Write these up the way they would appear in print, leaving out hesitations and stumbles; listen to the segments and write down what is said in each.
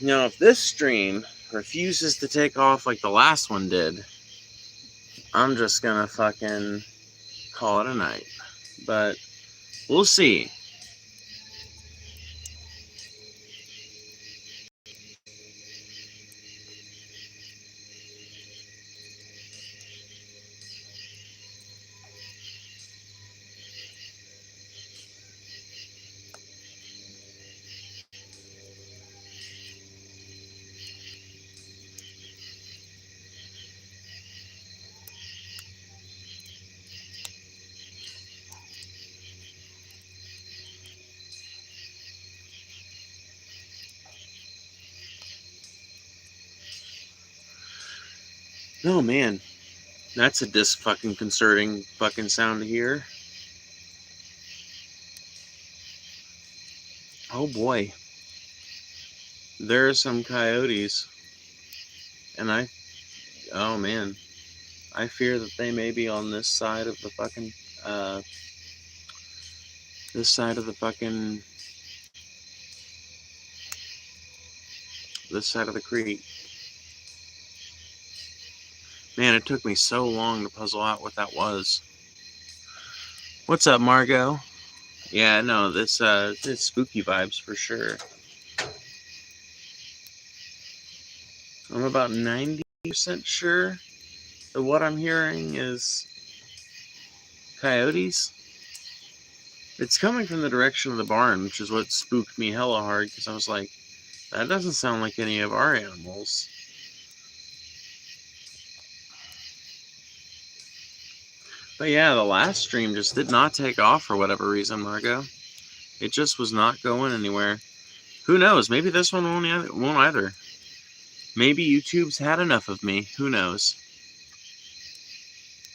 Now, if this stream refuses to take off like the last one did, I'm just gonna fucking call it a night. But we'll see. Oh man, that's a fucking concerning fucking sound to hear. Oh boy, there are some coyotes, and oh man, I fear that they may be on this side of the fucking, this side of the creek. Man, it took me so long to puzzle out what that was. What's up, Margot? Yeah, no, this it's spooky vibes for sure. I'm about 90% sure that what I'm hearing is coyotes. It's coming from the direction of the barn, which is what spooked me hella hard, because I was like, that doesn't sound like any of our animals. But yeah, the last stream just did not take off for whatever reason, Margot. It just was not going anywhere. Who knows? Maybe this one won't either. Maybe YouTube's had enough of me. Who knows?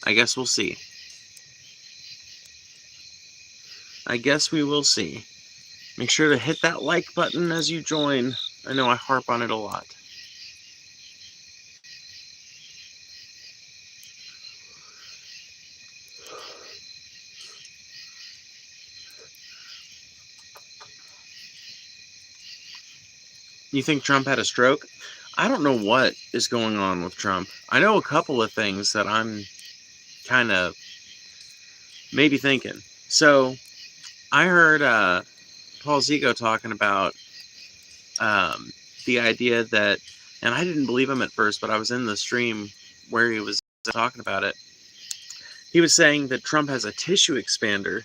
I guess we'll see. I guess we will see. Make sure to hit that like button as you join. I know I harp on it a lot. You think Trump had a stroke? I don't know what is going on with Trump. I know a couple of things that I'm kind of maybe thinking. So, I heard Paul Zico talking about the idea that, and I didn't believe him at first, but I was in the stream where he was talking about it. He was saying that Trump has a tissue expander,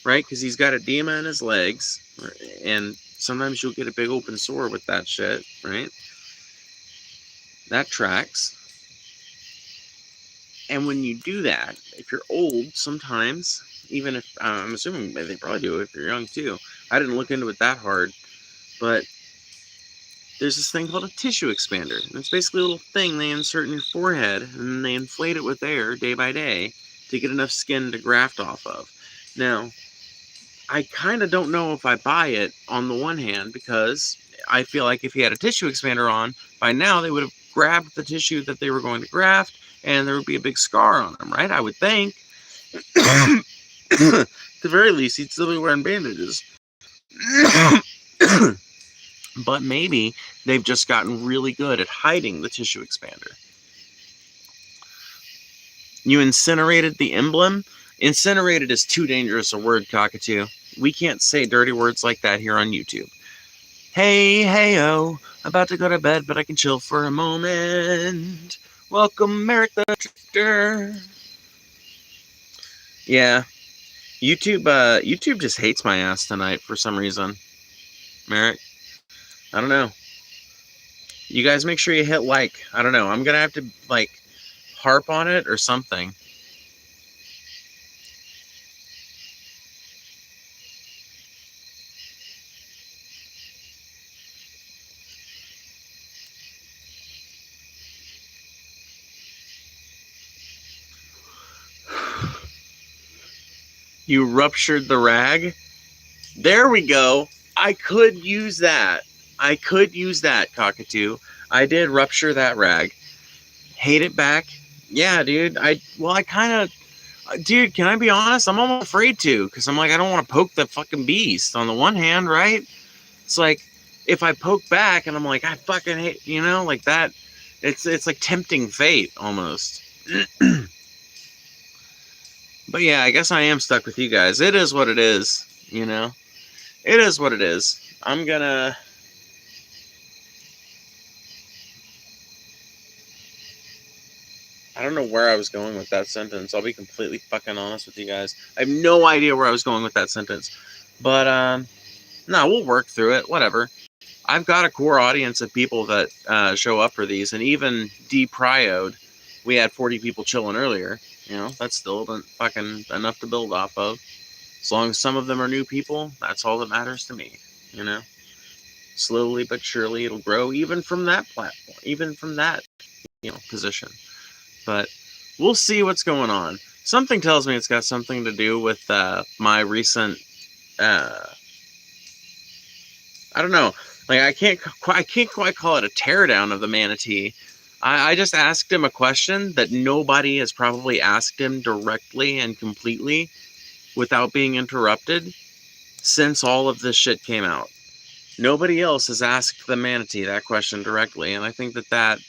right? Because he's got edema in his legs, and sometimes you'll get a big open sore with that shit, right? That tracks. And when you do that, if you're old, sometimes, even if, I'm assuming they probably do if you're young too. I didn't look into it that hard, but there's this thing called a tissue expander. And it's basically a little thing they insert in your forehead, and then they inflate it with air day by day to get enough skin to graft off of. Now, I kind of don't know if I buy it on the one hand, because I feel like if he had a tissue expander on, by now they would have grabbed the tissue that they were going to graft, and there would be a big scar on him, right? I would think. At the very least, he'd still be wearing bandages. But maybe they've just gotten really good at hiding the tissue expander. You incinerated the emblem? Incinerated is too dangerous a word, Cockatoo. We can't say dirty words like that here on YouTube. Hey, hey-oh, about to go to bed, but I can chill for a moment. Welcome, Merrick the Trickster. Yeah, YouTube just hates my ass tonight for some reason. Merrick, I don't know. You guys make sure you hit like. I don't know. I'm going to have to, like, harp on it or something. You ruptured the rag? There we go. I could use that. Cockatoo. I did rupture that rag. Hate it back? Yeah, dude. Dude, can I be honest? I'm almost afraid to, because I'm like, I don't want to poke the fucking beast on the one hand, right? It's like, if I poke back and I'm like, I fucking hate, like that, it's like tempting fate almost. But yeah, I guess I am stuck with you guys. It is what it is, It is what it is. I'm gonna... I don't know where I was going with that sentence. I'll be completely fucking honest with you guys. I have no idea where I was going with that sentence. But, no, we'll work through it. Whatever. I've got a core audience of people that show up for these, and even deprioed, we had 40 people chilling earlier. That's still fucking enough to build off of. As long as some of them are new people, that's all that matters to me. Slowly but surely it'll grow, even from that platform, even from that position. But we'll see what's going on. Something tells me it's got something to do with my recent. I don't know. Like I can't quite call it a teardown of the manatee. I just asked him a question that nobody has probably asked him directly and completely without being interrupted since all of this shit came out. Nobody else has asked the manatee that question directly, and I think that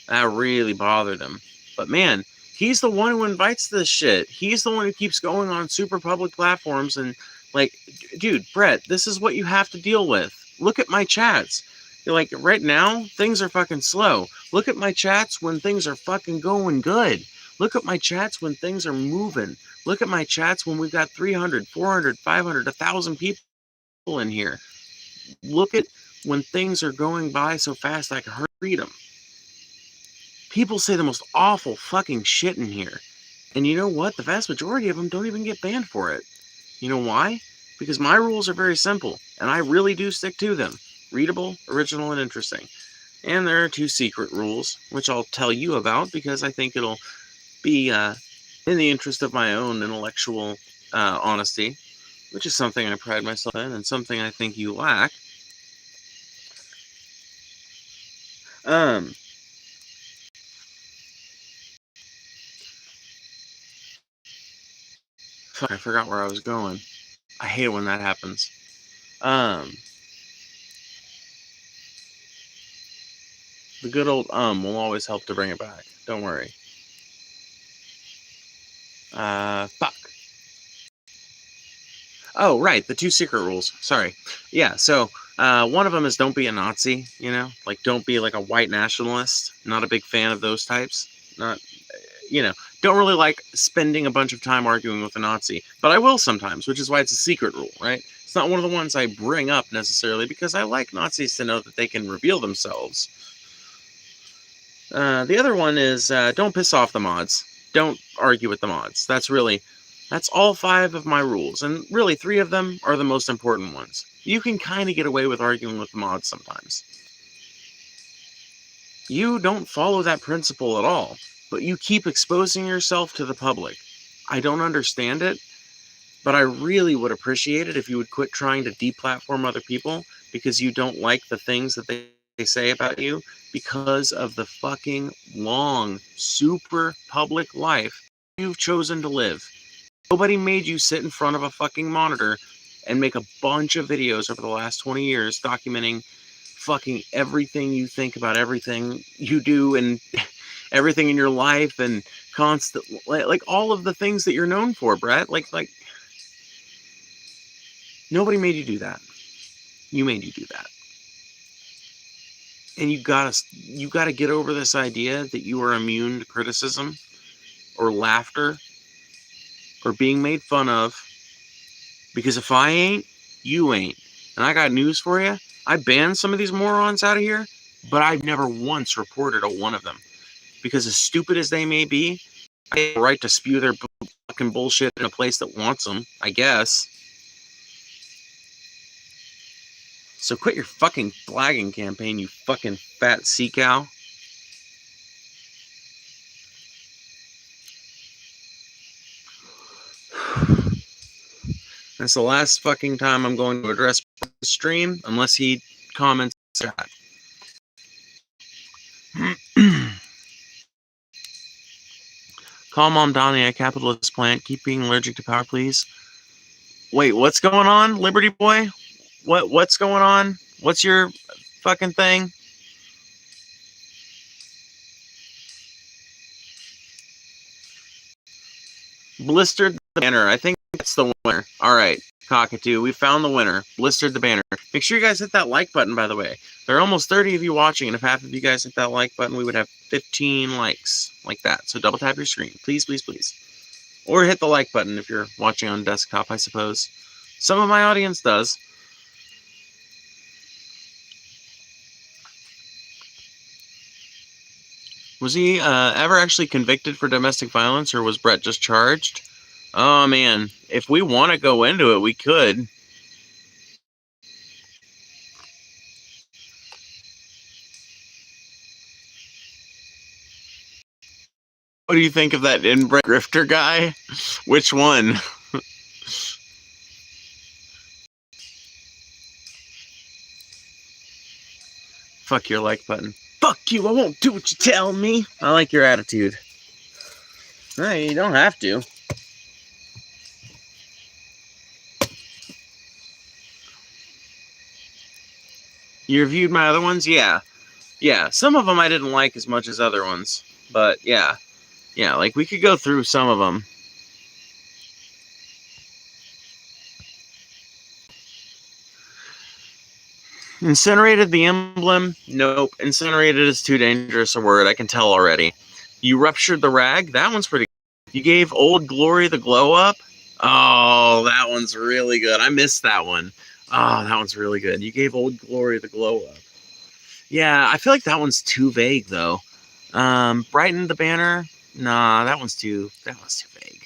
really bothered him. But man, he's the one who invites this shit. He's the one who keeps going on super public platforms and like, dude, Brett, this is what you have to deal with. Look at my chats. You're like, right now, things are fucking slow. Look at my chats when things are fucking going good. Look at my chats when things are moving. Look at my chats when we've got 300, 400, 500, 1,000 people in here. Look at when things are going by so fast I can hardly read them. People say the most awful fucking shit in here. And you know what? The vast majority of them don't even get banned for it. You know why? Because my rules are very simple, and I really do stick to them. Readable, original, and interesting. And there are 2 secret rules, which I'll tell you about because I think it'll be in the interest of my own intellectual honesty, which is something I pride myself in and something I think you lack. Fuck, I forgot where I was going. I hate it when that happens. The good old will always help to bring it back. Don't worry. Fuck. Oh, right, the 2 secret rules. Sorry. Yeah, so one of them is don't be a Nazi, Like, don't be like a white nationalist. Not a big fan of those types. Not, don't really like spending a bunch of time arguing with a Nazi. But I will sometimes, which is why it's a secret rule, right? It's not one of the ones I bring up necessarily because I like Nazis to know that they can reveal themselves. The other one is don't piss off the mods. Don't argue with the mods. That's all 5 of my rules, and really 3 of them are the most important ones. You can kind of get away with arguing with the mods sometimes. You don't follow that principle at all, but you keep exposing yourself to the public. I don't understand it, but I really would appreciate it if you would quit trying to deplatform other people because you don't like the things that they say about you because of the fucking long, super public life you've chosen to live. Nobody made you sit in front of a fucking monitor and make a bunch of videos over the last 20 years documenting fucking everything you think about everything you do and everything in your life and constant, like all of the things that you're known for, Brett. Like nobody made you do that. You made you do that. And you gotta get over this idea that you are immune to criticism or laughter or being made fun of. Because if I ain't, you ain't. And I got news for you. I banned some of these morons out of here, but I've never once reported a one of them. Because as stupid as they may be, I have a right to spew their fucking bullshit in a place that wants them, I guess. So quit your fucking flagging campaign, you fucking fat sea cow. That's the last fucking time I'm going to address the stream, unless he comments that. Call Mom Donnie a capitalist plant. Keep being allergic to power, please. Wait, what's going on, Liberty Boy? What's going on? What's your fucking thing? Blistered the banner. I think that's the winner. All right, Cockatoo, we found the winner. Blistered the banner. Make sure you guys hit that like button, by the way. There are almost 30 of you watching, and if half of you guys hit that like button, we would have 15 likes like that. So double tap your screen. Please, please, please. Or hit the like button if you're watching on desktop, I suppose. Some of my audience does. Was he ever actually convicted for domestic violence, or was Brett just charged? Oh, man. If we want to go into it, we could. What do you think of that inbred grifter guy? Which one? Fuck your like button. Fuck you, I won't do what you tell me. I like your attitude. No, you don't have to. You reviewed my other ones? Yeah. Yeah, some of them I didn't like as much as other ones. But yeah. Yeah, like we could go through some of them. Incinerated the emblem? Nope. Incinerated is too dangerous a word. I can tell already. You ruptured the rag? That one's pretty good. You gave Old Glory the glow up? Oh, that one's really good. I missed that one. Oh, that one's really good. You gave Old Glory the glow up. Yeah, I feel like that one's too vague though. Brighten the banner? Nah, that one's too vague.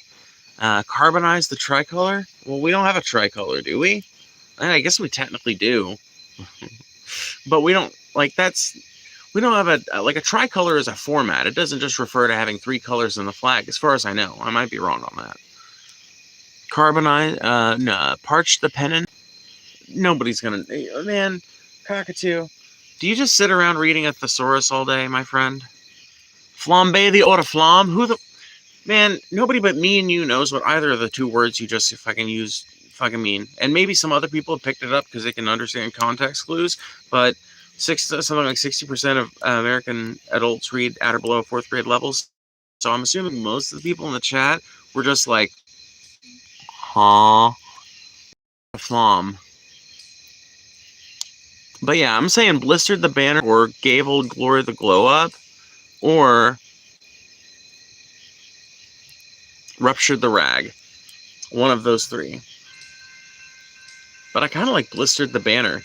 Carbonize the tricolor? Well, we don't have a tricolor, do we? I guess we technically do. But we don't, like, we don't have a tricolor is a format. It doesn't just refer to having 3 colors in the flag, as far as I know. I might be wrong on that. Carbonize, no, parch the pennon? Nobody's gonna, man, Cockatoo. Do you just sit around reading a thesaurus all day, my friend? Flambe the oriflamme? Who the... Man, nobody but me and you knows what either of the 2 words you just fucking used fucking mean. And maybe some other people have picked it up because they can understand context clues, but something like 60% of American adults read at or below 4th grade levels. So I'm assuming most of the people in the chat were just like, huh? Flom. But yeah, I'm saying blistered the banner or gave Old Glory the glow up or ruptured the rag. One of those 3. But I kind of like blistered the banner.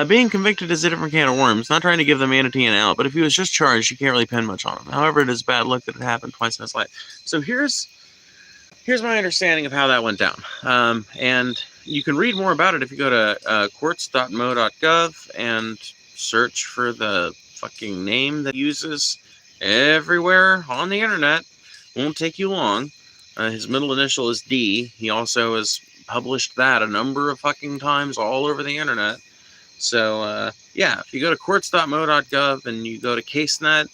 Being convicted is a different can of worms. Not trying to give the manatee an out, but if he was just charged, you can't really pin much on him. However, it is bad luck that it happened twice in his life. So here's my understanding of how that went down. And you can read more about it if you go to courts.mo.gov and search for the fucking name that he uses everywhere on the internet. Won't take you long. His middle initial is D. He also has published that a number of fucking times all over the internet. So, yeah, if you go to courts.mo.gov and you go to CaseNet,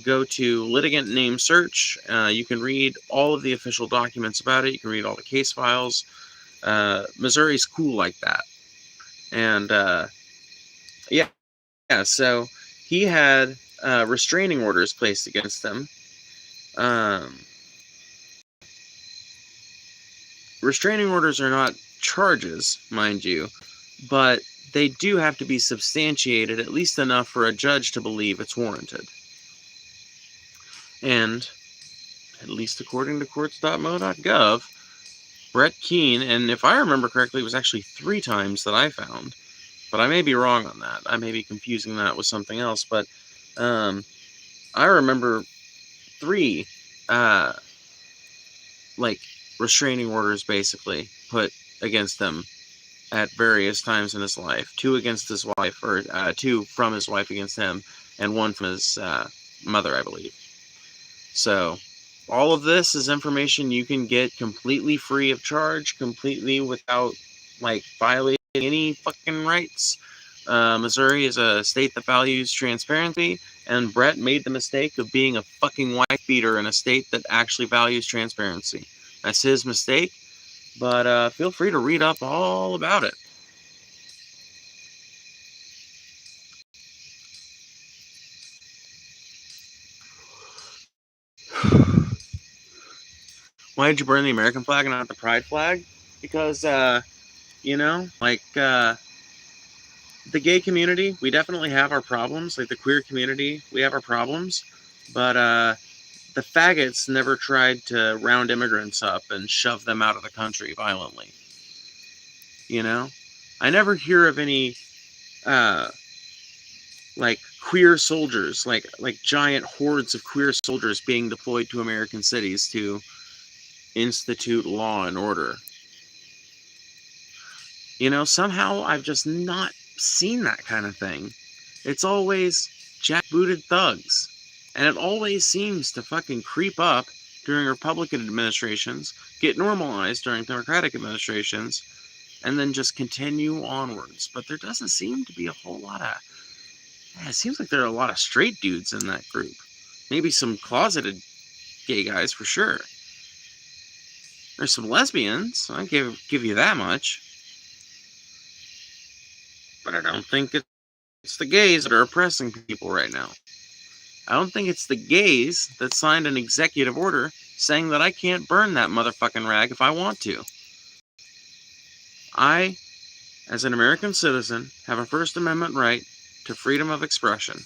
go to litigant name search, you can read all of the official documents about it. You can read all the case files. Missouri's cool like that. And, yeah, so he had restraining orders placed against him. Restraining orders are not charges, mind you, but they do have to be substantiated at least enough for a judge to believe it's warranted. And, at least according to courts.mo.gov, Brett Keane, and if I remember correctly, it was actually 3 times that I found, but I may be wrong on that. I may be confusing that with something else, but I remember 3, restraining orders basically put against him at various times in his life. 2 against his wife, or 2 from his wife against him, and 1 from his mother, I believe. So, all of this is information you can get completely free of charge, completely without, violating any fucking rights. Missouri is a state that values transparency, and Brett made the mistake of being a fucking wife beater in a state that actually values transparency. That's his mistake. But feel free to read up all about it. Why did you burn the American flag and not the pride flag? Because, the gay community, we definitely have our problems. Like the queer community, we have our problems. But the faggots never tried to round immigrants up and shove them out of the country violently. I never hear of any like queer soldiers, like giant hordes of queer soldiers being deployed to American cities to institute law and order. Somehow I've just not seen that kind of thing. It's always jackbooted thugs. And it always seems to fucking creep up during Republican administrations, get normalized during Democratic administrations, and then just continue onwards. But there doesn't seem to be a whole lot of... it seems like there are a lot of straight dudes in that group. Maybe some closeted gay guys for sure. There's some lesbians, I'll give you that much. But I don't think it's the gays that are oppressing people right now. I don't think it's the gays that signed an executive order saying that I can't burn that motherfucking rag if I want to. I, as an American citizen, have a First Amendment right to freedom of expression.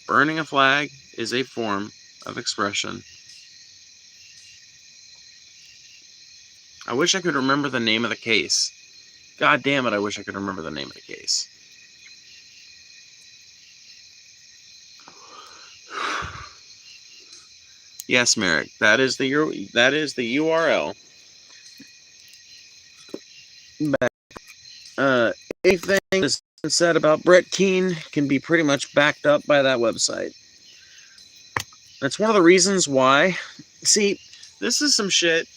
Burning a flag is a form of expression. I wish I could remember the name of the case. God damn it, I wish I could remember the name of the case. Yes, Merrick, that is the URL. Anything that's said about Brett Keane can be pretty much backed up by that website. That's one of the reasons why. See, this is some shit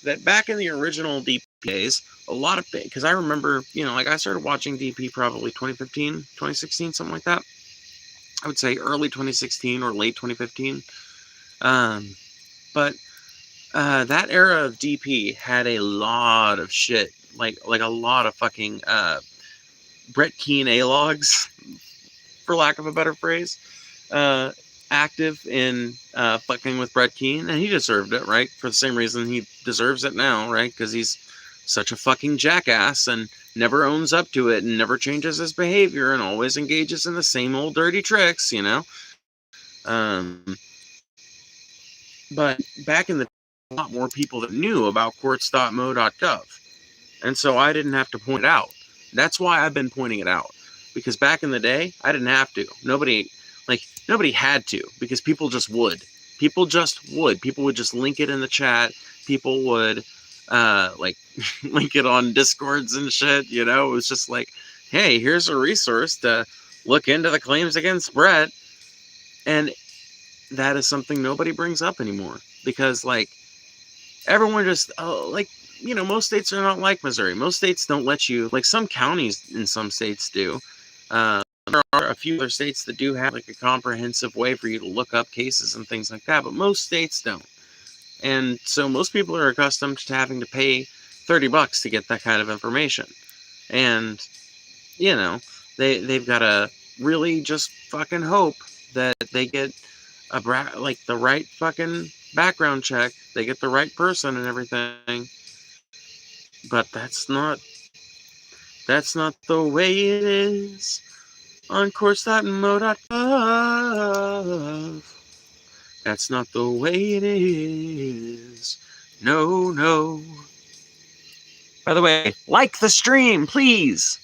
that back in the original DP days, a lot of things, because I remember, I started watching DP probably 2015, 2016, something like that. I would say early 2016 or late 2015. But that era of DP had a lot of shit, like a lot of fucking Brett Keane A-logs, for lack of a better phrase, active in fucking with Brett Keane, and he deserved it, right? For the same reason he deserves it now, right? Because he's such a fucking jackass and never owns up to it and never changes his behavior and always engages in the same old dirty tricks, But back in the a lot more people that knew about courts.mo.gov. And so I didn't have to point it out. That's why I've been pointing it out. Because back in the day, I didn't have to. Nobody had to, because people just would. People would just link it in the chat. People would link it on Discords and shit, It was just like, hey, here's a resource to look into the claims against Brett. And that is something nobody brings up anymore. Because, everyone just, most states are not like Missouri. Most states don't let you, some counties in some states do. There are a few other states that do have, a comprehensive way for you to look up cases and things like that, but most states don't. And so most people are accustomed to having to pay $30 to get that kind of information. And, they've got to really just fucking hope that they get the right fucking background check, they get the right person and everything. But that's not the way it is on courts.mo.gov. That's not the way it is. No. By the way, like the stream, please.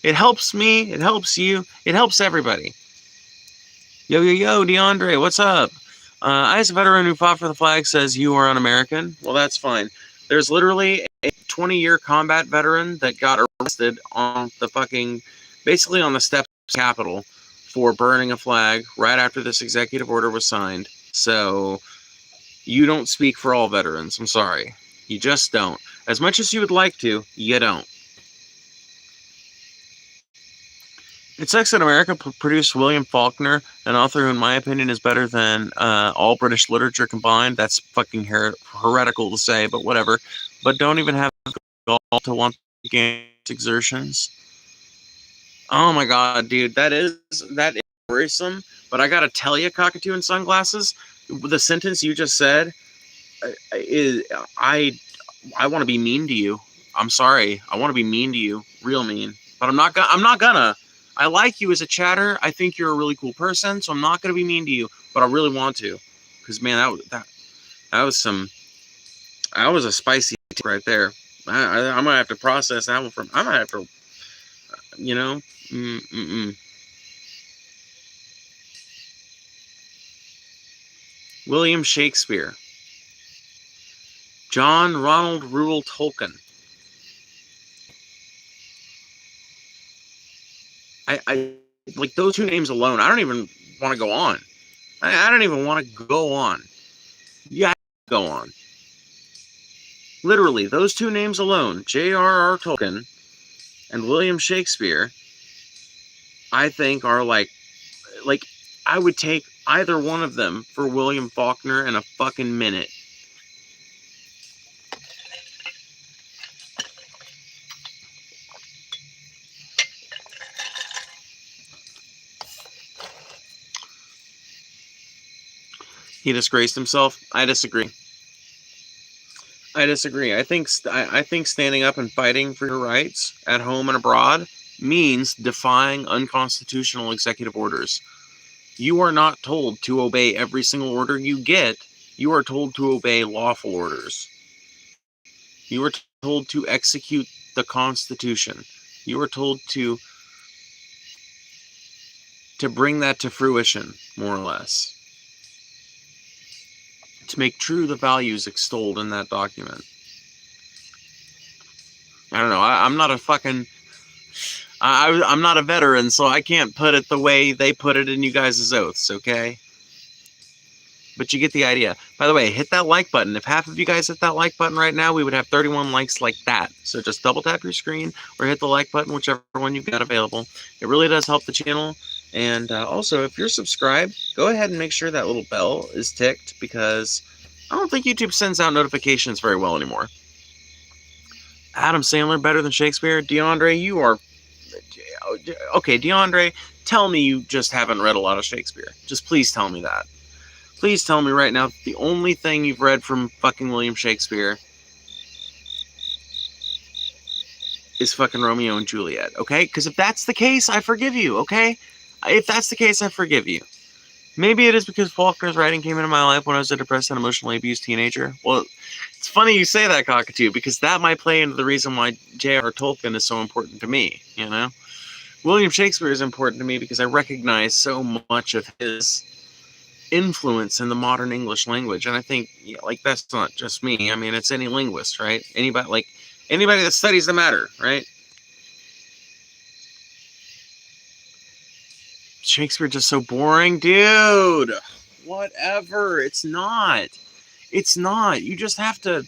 It helps me, it helps you, it helps everybody. Yo, DeAndre, what's up? I, as a veteran who fought for the flag, says you are un-American. Well, that's fine. There's literally a 20-year combat veteran that got arrested on basically on the steps of the Capitol for burning a flag right after this executive order was signed. So you don't speak for all veterans. I'm sorry. You just don't. As much as you would like to, you don't. It Sex in America produced William Faulkner, an author who, in my opinion, is better than all British literature combined. That's fucking heretical to say, but whatever. But don't even have gall to want against exertions. Oh my god, dude, that is worrisome. But I gotta tell you, cockatoo and sunglasses, the sentence you just said is I want to be mean to you. I'm sorry. I want to be mean to you, real mean. But I'm not gonna. I like you as a chatter. I think you're a really cool person, so I'm not gonna be mean to you. But I really want to, because man, that was some. That was a spicy right there. I'm gonna have to process that one from. I'm gonna have to, you know. Mm-mm-mm. William Shakespeare. John Ronald Reuel Tolkien. I like those two names alone. I don't even want to go on. I don't even want to go on. Yeah, go on. Literally, those two names alone, J.R.R. Tolkien and William Shakespeare, I think are like I would take either one of them for William Faulkner in a fucking minute. He disgraced himself. I disagree. I think standing up and fighting for your rights at home and abroad means defying unconstitutional executive orders. You are not told to obey every single order you get. You are told to obey lawful orders. You are told to execute the Constitution. You are told to bring that to fruition, more or less. To make true the values extolled in that document. I don't know. I'm not a fucking... I'm not a veteran, so I can't put it the way they put it in you guys' oaths, okay? But you get the idea. By the way, hit that like button. If half of you guys hit that like button right now, we would have 31 likes like that. So just double tap your screen or hit the like button, whichever one you've got available. It really does help the channel. And also, if you're subscribed, go ahead and make sure that little bell is ticked, because I don't think YouTube sends out notifications very well anymore. Adam Sandler better than Shakespeare? DeAndre, you are... Okay, DeAndre, tell me you just haven't read a lot of Shakespeare. Just please tell me that. Please tell me right now the only thing you've read from fucking William Shakespeare is fucking Romeo and Juliet, okay? Because if that's the case, I forgive you, okay? If that's the case, I forgive you. Maybe it is because Faulkner's writing came into my life when I was a depressed and emotionally abused teenager. Well, it's funny you say that, cockatoo, because that might play into the reason why J.R.R. Tolkien is so important to me, you know? William Shakespeare is important to me because I recognize so much of his influence in the modern English language. And I think, like, that's not just me. I mean, it's any linguist, right? Anybody that studies the matter, right? Shakespeare just so boring, dude. Whatever. It's not. You just have to,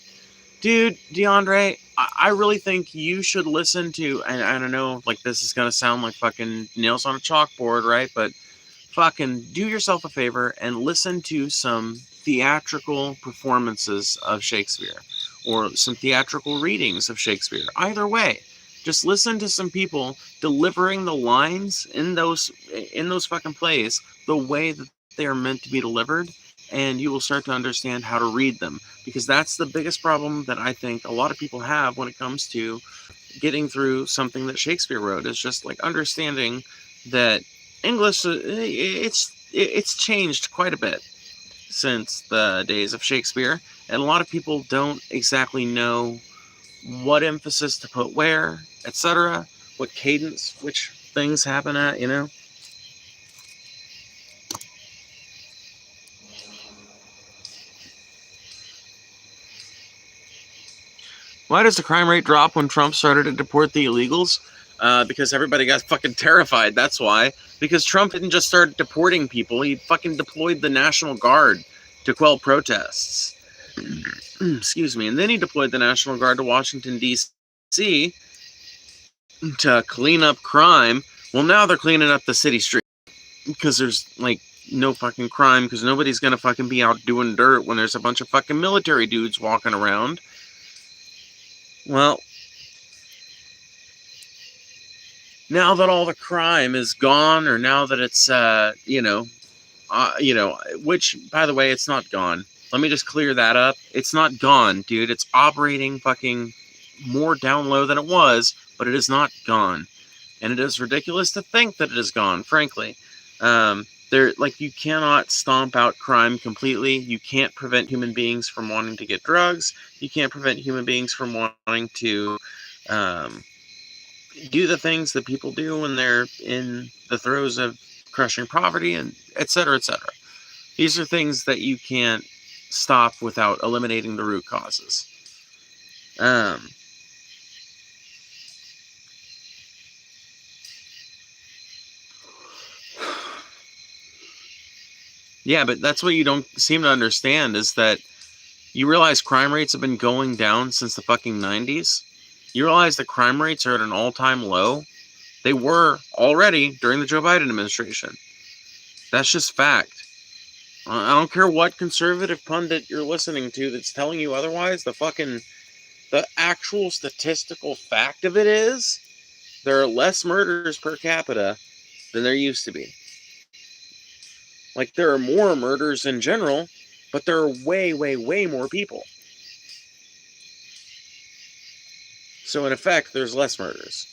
dude. DeAndre, I really think you should listen to, and I don't know, like, this is gonna sound like fucking nails on a chalkboard, right? But fucking do yourself a favor and listen to some theatrical performances of Shakespeare, or some theatrical readings of Shakespeare. Either way, just listen to some people delivering the lines in those fucking plays the way that they are meant to be delivered, and you will start to understand how to read them, because that's the biggest problem that I think a lot of people have when it comes to getting through something that Shakespeare wrote, is just like understanding that English, it's changed quite a bit since the days of Shakespeare, and a lot of people don't exactly know what emphasis to put where, etc., what cadence which things happen at, you know? Why does the crime rate drop when Trump started to deport the illegals? Because everybody got fucking terrified, that's why. Because Trump didn't just start deporting people, he fucking deployed the National Guard to quell protests. Excuse me. And then he deployed the National Guard to Washington, D.C. to clean up crime, Well, now they're cleaning up the city street because there's like no fucking crime, because nobody's gonna fucking be out doing dirt when there's a bunch of fucking military dudes walking around. Well, now that all the crime is gone, or now that it's which, by the way, it's not gone. Let me just clear that up. It's not gone, dude. It's operating fucking more down low than it was, but it is not gone. And it is ridiculous to think that it is gone, frankly. You cannot stomp out crime completely. You can't prevent human beings from wanting to get drugs. You can't prevent human beings from wanting to do the things that people do when they're in the throes of crushing poverty, and et cetera, et cetera. These are things that you can't stop without eliminating the root causes. Yeah, but that's what you don't seem to understand, is that you realize crime rates have been going down since the fucking 90s. You realize that crime rates are at an all-time low. They were already during the Joe Biden administration. That's just fact. I don't care what conservative pundit you're listening to that's telling you otherwise. The actual statistical fact of it is there are less murders per capita than there used to be. Like, there are more murders in general, but there are way, way, way more people. So in effect, there's less murders.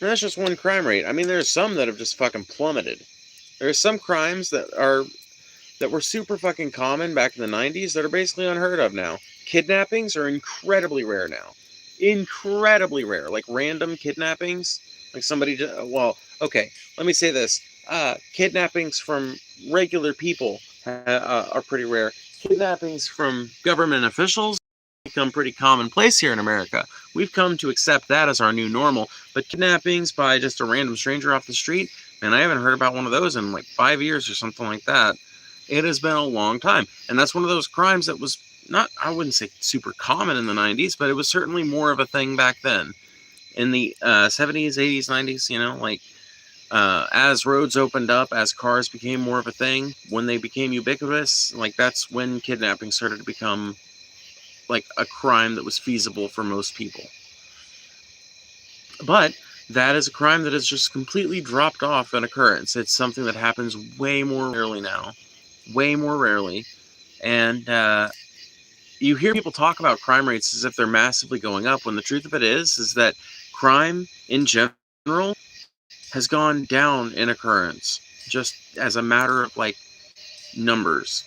And that's just one crime rate. I mean, there's some that have just fucking plummeted. There's some crimes that were super fucking common back in the 90s that are basically unheard of now. Kidnappings are incredibly rare now. Incredibly rare. Like random kidnappings. Like somebody okay, let me say this. Kidnappings from regular people are pretty rare. Kidnappings from government officials become pretty commonplace here in America. We've come to accept that as our new normal. But kidnappings by just a random stranger off the street, man, I haven't heard about one of those in like 5 years or something like that. It has been a long time. And that's one of those crimes that was not, I wouldn't say super common in the 90s, but it was certainly more of a thing back then. In the 70s, 80s, 90s, as roads opened up, as cars became more of a thing, when they became ubiquitous, like that's when kidnapping started to become like a crime that was feasible for most people. But that is a crime that has just completely dropped off in occurrence. It's something that happens way more rarely now. Way more rarely. And you hear people talk about crime rates as if they're massively going up, when the truth of it is that crime in general has gone down in occurrence, just as a matter of like numbers.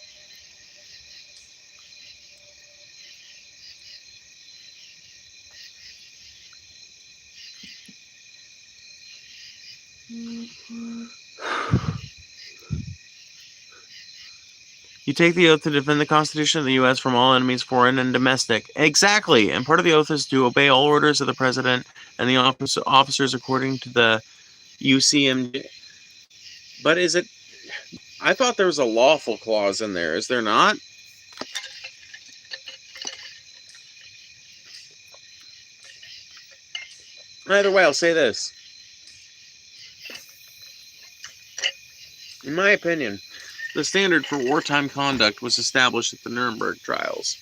You take the oath to defend the Constitution of the U.S. from all enemies, foreign and domestic. Exactly. And part of the oath is to obey all orders of the President and the officers according to the UCMJ. But is it... I thought there was a lawful clause in there. Is there not? Either way, I'll say this. In my opinion, the standard for wartime conduct was established at the Nuremberg trials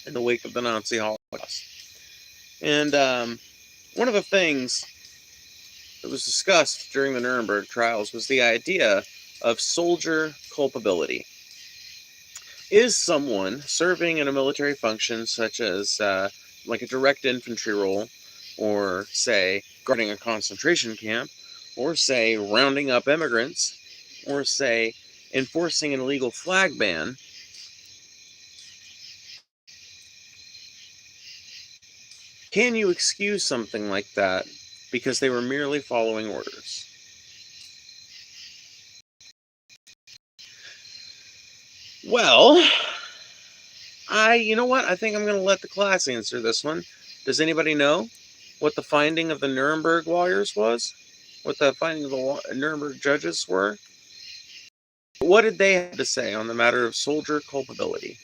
in the wake of the Nazi Holocaust. And one of the things that was discussed during the Nuremberg trials was the idea of soldier culpability. Is someone serving in a military function, such as like a direct infantry role, or say guarding a concentration camp, or say rounding up immigrants, or say enforcing an illegal flag ban, can you excuse something like that because they were merely following orders? Well, you know what? I think I'm going to let the class answer this one. Does anybody know what the finding of the Nuremberg lawyers was? What the finding of the Nuremberg judges were? What did they have to say on the matter of soldier culpability?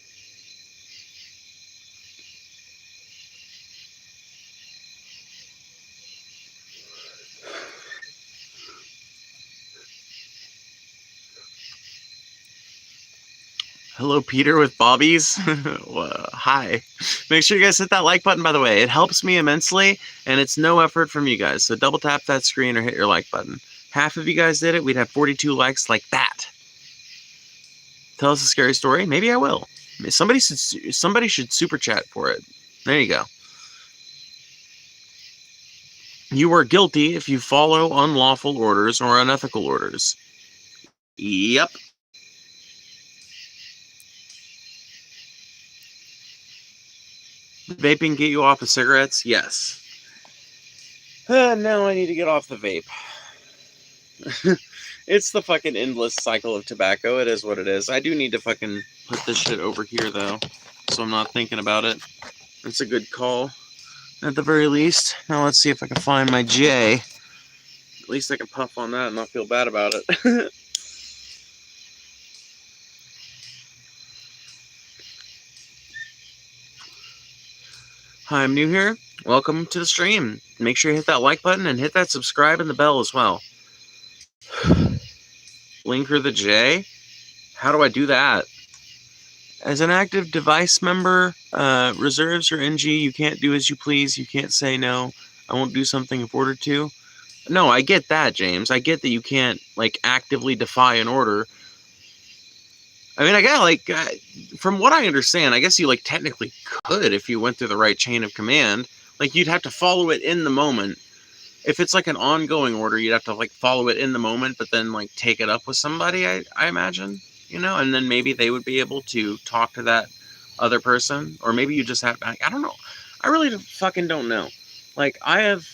Hello, Peter with Bobbies. Hi. Make sure you guys hit that like button, by the way. It helps me immensely, and it's no effort from you guys. So double tap that screen or hit your like button. Half of you guys did it, we'd have 42 likes like that. Tell us a scary story. Maybe I will. Somebody should super chat for it. There you go. You are guilty if you follow unlawful orders or unethical orders. Yep. Vaping get you off of cigarettes? Yes. Now I need to get off the vape. It's the fucking endless cycle of tobacco. It is what it is. I do need to fucking put this shit over here, though, so I'm not thinking about it. It's a good call, at the very least. Now let's see if I can find my J. At least I can puff on that and not feel bad about it. Hi, I'm new here. Welcome to the stream. Make sure you hit that like button and hit that subscribe and the bell as well. Linker the J? How do I do that? As an active device member, reserves or NG, you can't do as you please. You can't say no. I won't do something if ordered to. No, I get that, James. I get that you can't, like, actively defy an order. I mean, I got, like, from what I understand, I guess you, like, technically could if you went through the right chain of command. Like, you'd have to follow it in the moment. If it's, like, an ongoing order, you'd have to, like, follow it in the moment, but then, like, take it up with somebody, I imagine, you know? And then maybe they would be able to talk to that other person. Or maybe you just have, I don't know. I really fucking don't know. Like, I have,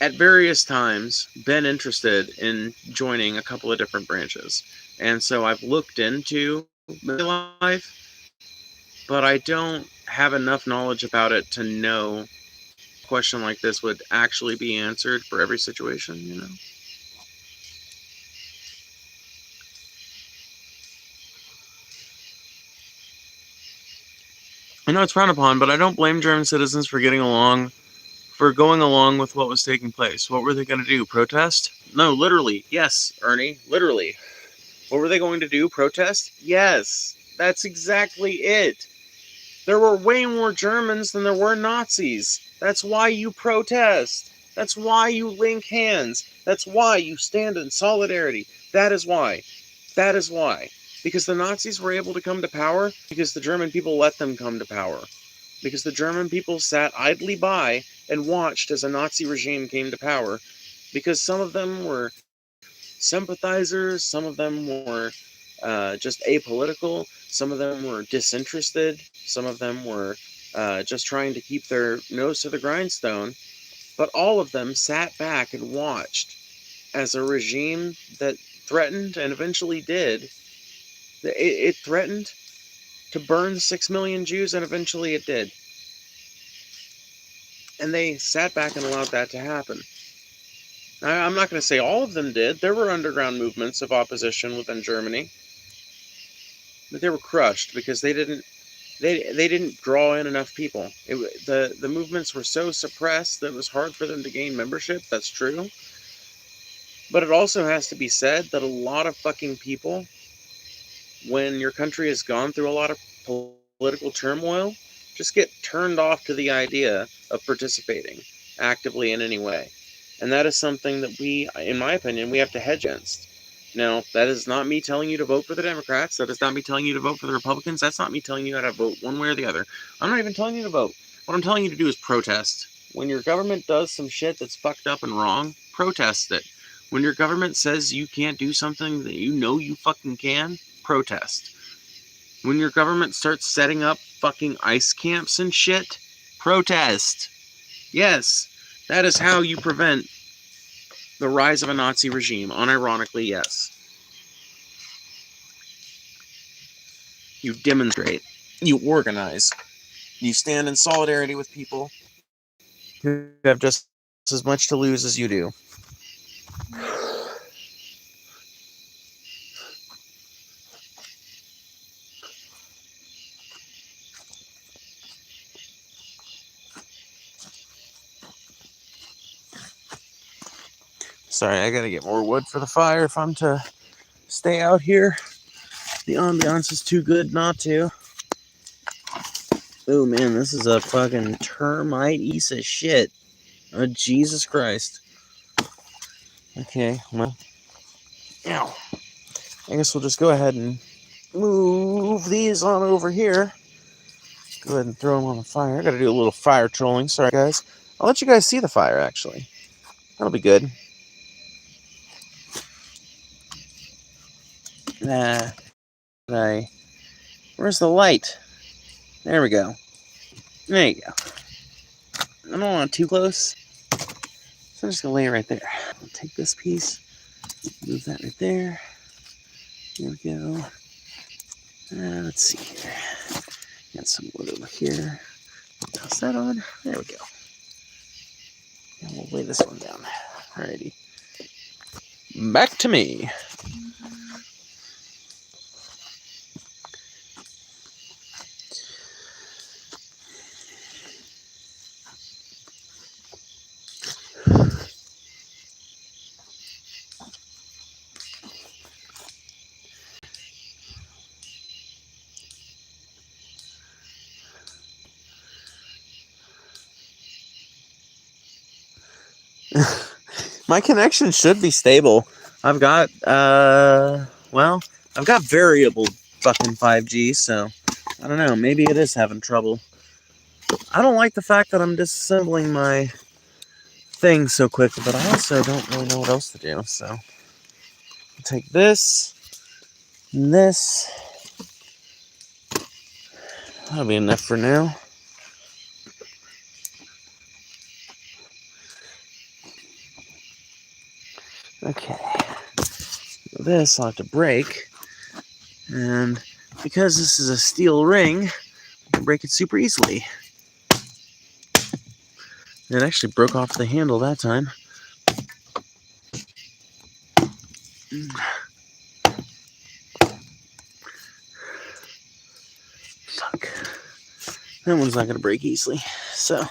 at various times, been interested in joining a couple of different branches. And so I've looked into my life, but I don't have enough knowledge about it to know a question like this would actually be answered for every situation, you know? I know it's frowned upon, but I don't blame German citizens for going along with what was taking place. What were they going to do? Protest? No, literally. Yes, Ernie. Literally. What were they going to do? Protest? Yes. That's exactly it. There were way more Germans than there were Nazis. That's why you protest. That's why you link hands. That's why you stand in solidarity. That is why. That is why. Because the Nazis were able to come to power because the German people let them come to power. Because the German people sat idly by and watched as a Nazi regime came to power. Because some of them were sympathizers, some of them were just apolitical, some of them were disinterested, some of them were just trying to keep their nose to the grindstone. But all of them sat back and watched as a regime that threatened and eventually did. It threatened to burn 6 million Jews, and eventually it did. And they sat back and allowed that to happen. I'm not going to say all of them did. There were underground movements of opposition within Germany, but they were crushed because they didn't draw in enough people. The movements were so suppressed that it was hard for them to gain membership. That's true. But it also has to be said that a lot of fucking people, when your country has gone through a lot of political turmoil, just get turned off to the idea of participating actively in any way. And that is something that we, in my opinion, we have to hedge against. Now, that is not me telling you to vote for the Democrats. That is not me telling you to vote for the Republicans. That's not me telling you how to vote one way or the other. I'm not even telling you to vote. What I'm telling you to do is protest. When your government does some shit that's fucked up and wrong, protest it. When your government says you can't do something that you know you fucking can, protest. When your government starts setting up fucking ice camps and shit, protest. Yes, that is how you prevent the rise of a Nazi regime. Unironically, yes. You demonstrate. You organize. You stand in solidarity with people who have just as much to lose as you do. Sorry, I gotta get more wood for the fire if I'm to stay out here. The ambiance is too good not to. Oh man, this is a fucking termite piece of shit. Oh, Jesus Christ. Okay, well. Ow. I guess we'll just go ahead and move these on over here. Go ahead and throw them on the fire. I gotta do a little fire trolling. Sorry, guys. I'll let you guys see the fire, actually. That'll be good. Where's the light? There we go. There you go. I don't want it too close, so I'm just gonna lay it right there. I'll take this piece, move that right there. Here we go. Let's see here. Got some wood over here. Toss that on. There we go. And we'll lay this one down. Alrighty. Back to me. My connection should be stable. I've got, I've got variable fucking 5G, so I don't know. Maybe it is having trouble. I don't like the fact that I'm disassembling my thing so quickly, but I also don't really know what else to do, so I'll take this and this. That'll be enough for now. Okay. This I'll have to break, and because this is a steel ring, I can break it super easily. It actually broke off the handle that time. Fuck. That one's not going to break easily, so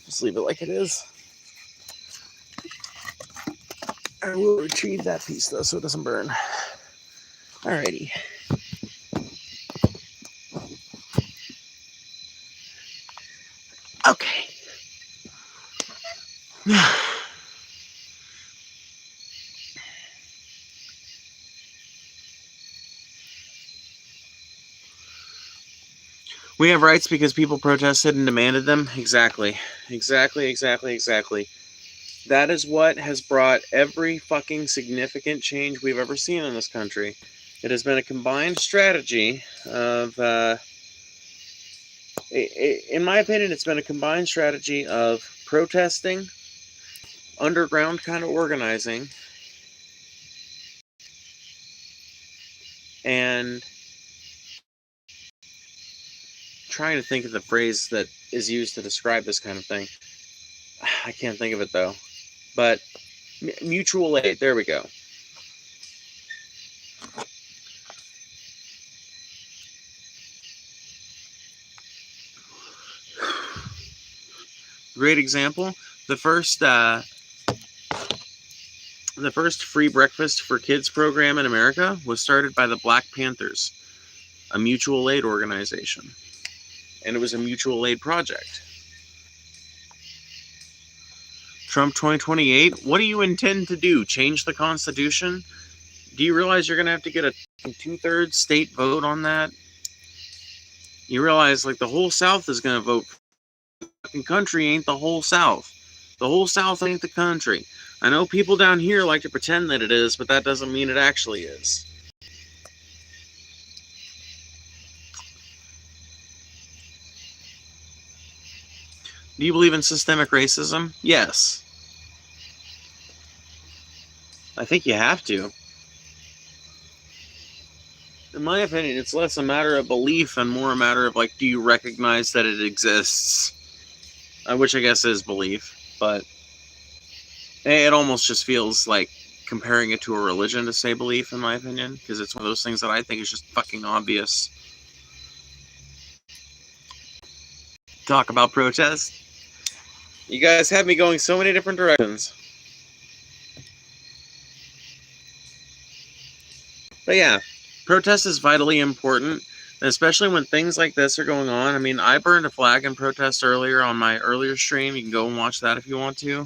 just leave it like it is. I will retrieve that piece though so it doesn't burn. Alrighty. Okay. We have rights because people protested and demanded them? Exactly. Exactly. That is what has brought every fucking significant change we've ever seen in this country. It has been a combined strategy of, in my opinion, it's been a combined strategy of protesting, underground kind of organizing, and trying to think of the phrase that is used to describe this kind of thing. I can't think of it though. But mutual aid, there we go. Great example. The first free breakfast for kids program in America was started by the Black Panthers, a mutual aid organization. And it was a mutual aid project. Trump 2028, what do you intend to do? Change the Constitution? Do you realize you're going to have to get a 2/3 state vote on that? You realize, like, the whole South is going to vote. The fucking country ain't the whole South. The whole South ain't the country. I know people down here like to pretend that it is, but that doesn't mean it actually is. Do you believe in systemic racism? Yes. I think you have to. In my opinion, it's less a matter of belief and more a matter of, like, do you recognize that it exists? Which I guess is belief, but it almost just feels like comparing it to a religion to say belief, in my opinion, because it's one of those things that I think is just fucking obvious. Talk about protest. You guys have me going so many different directions. But yeah, Protest is vitally important, especially when things like this are going on. I mean, I burned a flag in protest earlier on my earlier stream. You can go and watch that if you want to.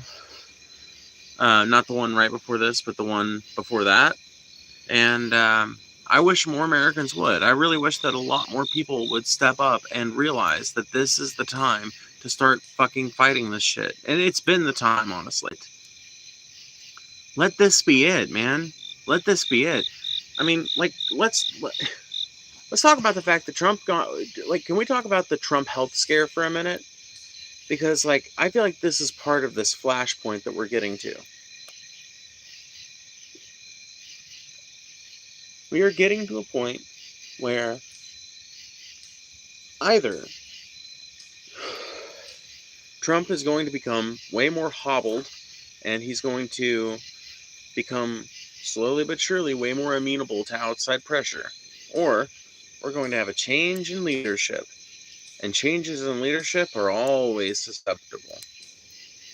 Not the one right before this, but the one before that. And I wish more Americans would. I really wish that a lot more people would step up and realize that this is the time to start fucking fighting this shit. And it's been the time, honestly. Let this be it, man. Let this be it. I mean, like, let's talk about the fact that Trump got, like, can we talk about the Trump health scare for a minute? Because, like, I feel like this is part of this flashpoint that we're getting to. We are getting to a point where either Trump is going to become way more hobbled and he's going to become slowly but surely way more amenable to outside pressure, or we're going to have a change in leadership. And changes in leadership are always susceptible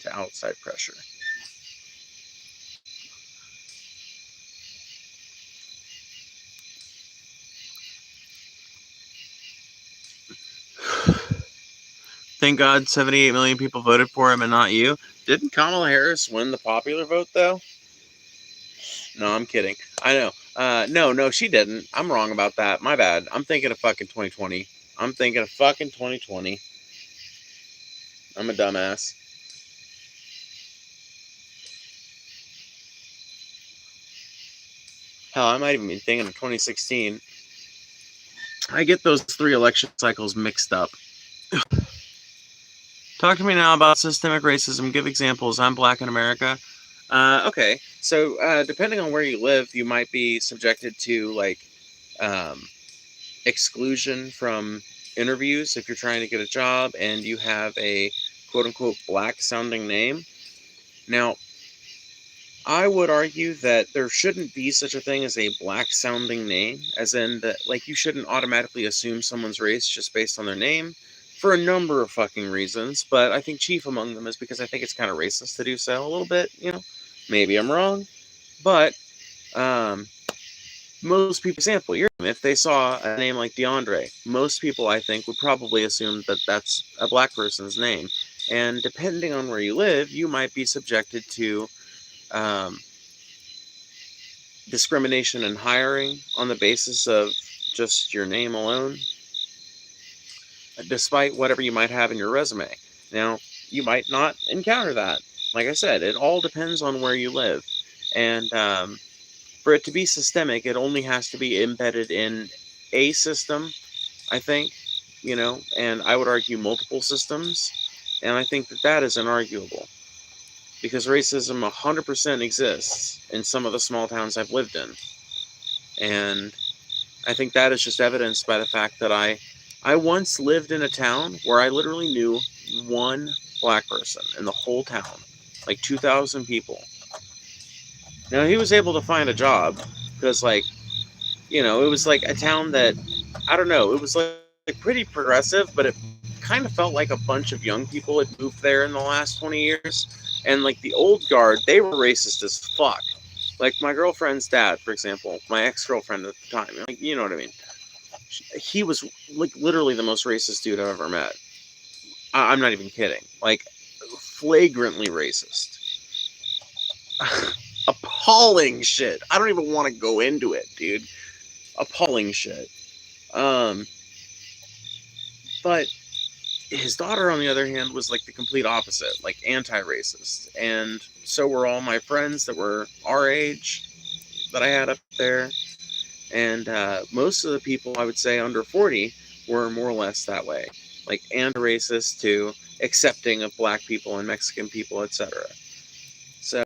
to outside pressure. Thank God 78 million people voted for him and not you. Didn't Kamala Harris win the popular vote, though? No, I'm kidding. I know. No, she didn't. I'm wrong about that. My bad. I'm thinking of fucking 2020. I'm thinking of fucking 2020. I'm a dumbass. Hell, I might even be thinking of 2016. I get those 3 election cycles mixed up. Talk to me now about systemic racism. Give examples. I'm black in America. Okay, so depending on where you live, you might be subjected to, like, exclusion from interviews if you're trying to get a job and you have a quote-unquote black-sounding name. Now, I would argue that there shouldn't be such a thing as a black-sounding name, as in that, like, you shouldn't automatically assume someone's race just based on their name, for a number of fucking reasons, but I think chief among them is because I think it's kind of racist to do so a little bit, you know? Maybe I'm wrong, but most people, example, if they saw a name like DeAndre, most people, I think, would probably assume that that's a black person's name. And depending on where you live, you might be subjected to discrimination in hiring on the basis of just your name alone, despite whatever you might have in your resume. Now, you might not encounter that. Like I said, it all depends on where you live. And for it to be systemic, it only has to be embedded in a system, I think, and I would argue multiple systems. And I think that that is inarguable. Because racism 100% exists in some of the small towns I've lived in. And I think that is just evidenced by the fact that I once lived in a town where I literally knew one black person in the whole town, like 2,000 people. Now, he was able to find a job because, like, it was like a town that, I don't know, it was like pretty progressive, but it kind of felt like a bunch of young people had moved there in the last 20 years. And, like, the old guard, they were racist as fuck. Like, my girlfriend's dad, for example, my ex-girlfriend at the time, like, you know what I mean? He was, like, literally the most racist dude I've ever met. I'm not even kidding. Like, flagrantly racist. Appalling shit. I don't even want to go into it, dude. Appalling shit. But his daughter, on the other hand, was like the complete opposite, like anti-racist. And so were all my friends that were our age that I had up there. And most of the people, I would say, under 40 were more or less that way. Like anti-racist to accepting of black people and Mexican people, etc. So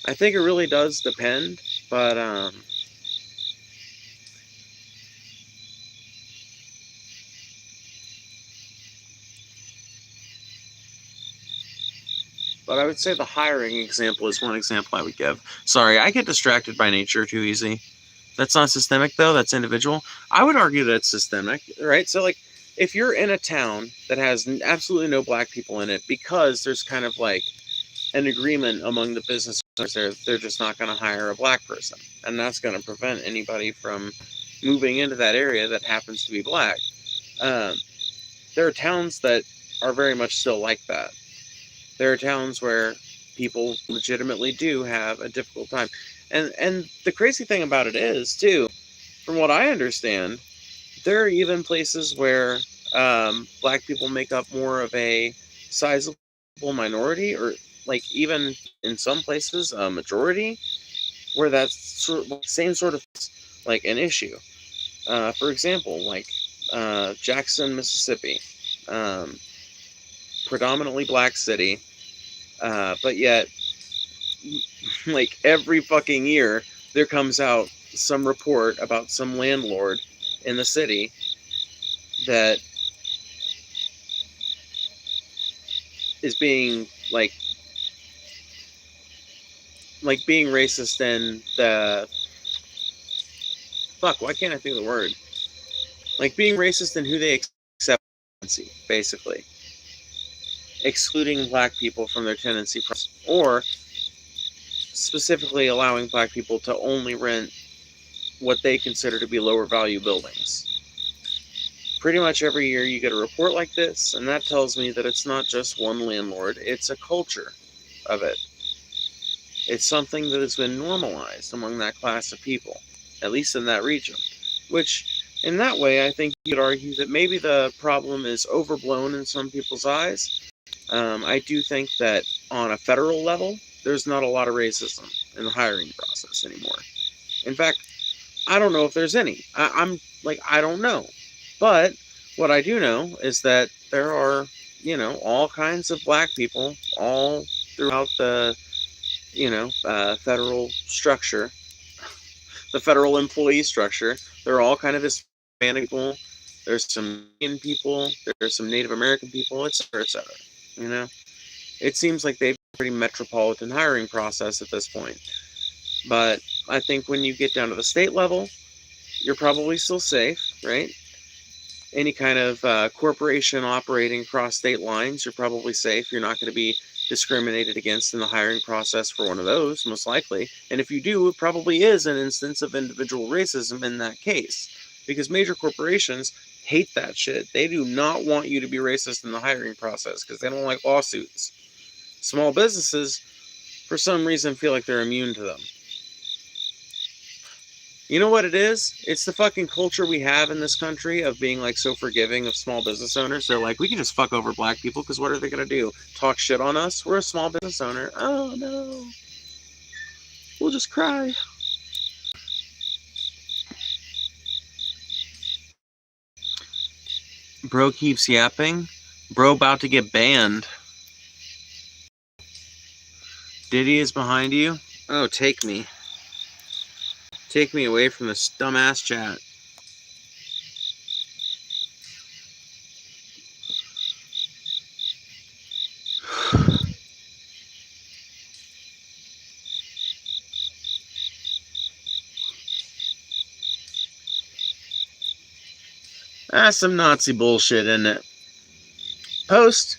I think it really does depend, but I would say the hiring example is one example I would give. Sorry, I get distracted by nature too easy. That's not systemic, though. That's individual. I would argue that it's systemic, right? So, like, if you're in a town that has absolutely no black people in it because there's kind of like an agreement among the business owners, they're just not going to hire a black person. And that's going to prevent anybody from moving into that area that happens to be black. There are towns that are very much still like that. There are towns where people legitimately do have a difficult time. And the crazy thing about it is, too, from what I understand, there are even places where black people make up more of a sizable minority, or like even in some places a majority, where that's same sort of like an issue. For example, like Jackson, Mississippi, um, predominantly black city, but yet like every fucking year there comes out some report about some landlord in the city that is being being racist, and the fuck, why can't I think of the word, like being racist in who they accept, basically excluding black people from their tenancy process, or specifically allowing black people to only rent what they consider to be lower value buildings. Pretty much every year you get a report like this, and that tells me that it's not just one landlord, it's a culture of it. It's something that has been normalized among that class of people, at least in that region. Which, in that way, I think you could argue that maybe the problem is overblown in some people's eyes. I do think that on a federal level, there's not a lot of racism in the hiring process anymore. In fact, I don't know if there's any. I don't know. But what I do know is that there are, all kinds of black people all throughout the, federal structure, the federal employee structure. There are all kind of Hispanic people. There's some Indian people. There's some Native American people, et cetera, et cetera. You know, it seems like they've a pretty metropolitan hiring process at this point. But I think when you get down to the state level, you're probably still safe, right? Any kind of corporation operating across state lines, you're probably safe. You're not going to be discriminated against in the hiring process for one of those, most likely. And if you do, it probably is an instance of individual racism in that case. Because major corporations hate that shit. They do not want you to be racist in the hiring process because they don't like lawsuits. Small businesses, for some reason, feel like they're immune to them. You know what it is? It's the fucking culture we have in this country of being like so forgiving of small business owners. They're like, we can just fuck over black people because what are they going to do? Talk shit on us? We're a small business owner. Oh no. We'll just cry. Bro keeps yapping. Bro about to get banned. Diddy is behind you. Oh, take me. Take me away from this dumbass chat. That's some Nazi bullshit, isn't it? Post,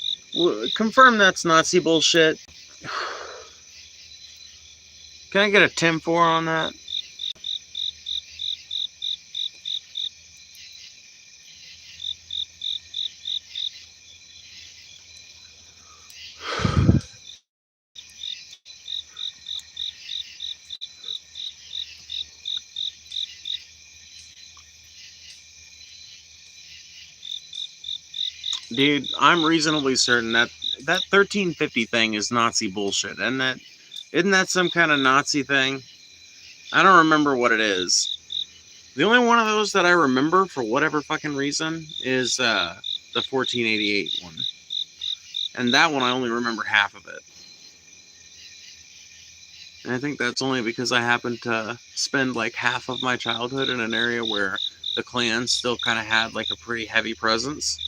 confirm that's Nazi bullshit. Can I get a Tim 4 on that? Dude, I'm reasonably certain that 1350 thing is Nazi bullshit. Isn't that some kind of Nazi thing? I don't remember what it is. The only one of those that I remember for whatever fucking reason is the 1488 one. And that one I only remember half of it. And I think that's only because I happened to spend like half of my childhood in an area where the Klan still kind of had like a pretty heavy presence.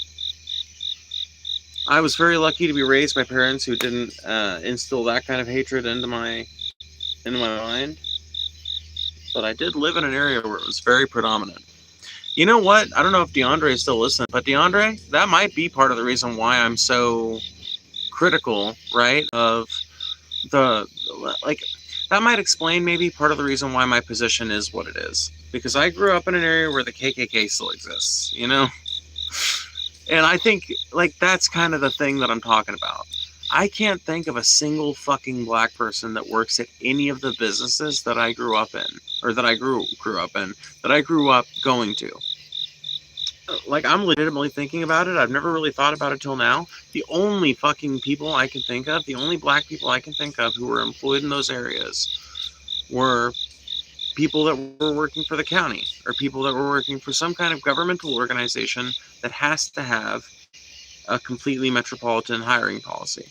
I was very lucky to be raised by parents who didn't instill that kind of hatred into my mind. But I did live in an area where it was very predominant. You know what? I don't know if DeAndre is still listening, but DeAndre, that might be part of the reason why I'm so critical, right? Of the, like, that might explain maybe part of the reason why my position is what it is. because I grew up in an area where the KKK still exists, you know? And I think, like, that's kind of the thing that I'm talking about. I can't think of a single fucking black person that works at any of the businesses that I grew up in, or that I grew up in, that I grew up going to. Like, I'm legitimately thinking about it. I've never really thought about it till now. The only fucking people I can think of, the only black people I can think of who were employed in those areas were people that were working for the county, or people that were working for some kind of governmental organization that has to have a completely metropolitan hiring policy.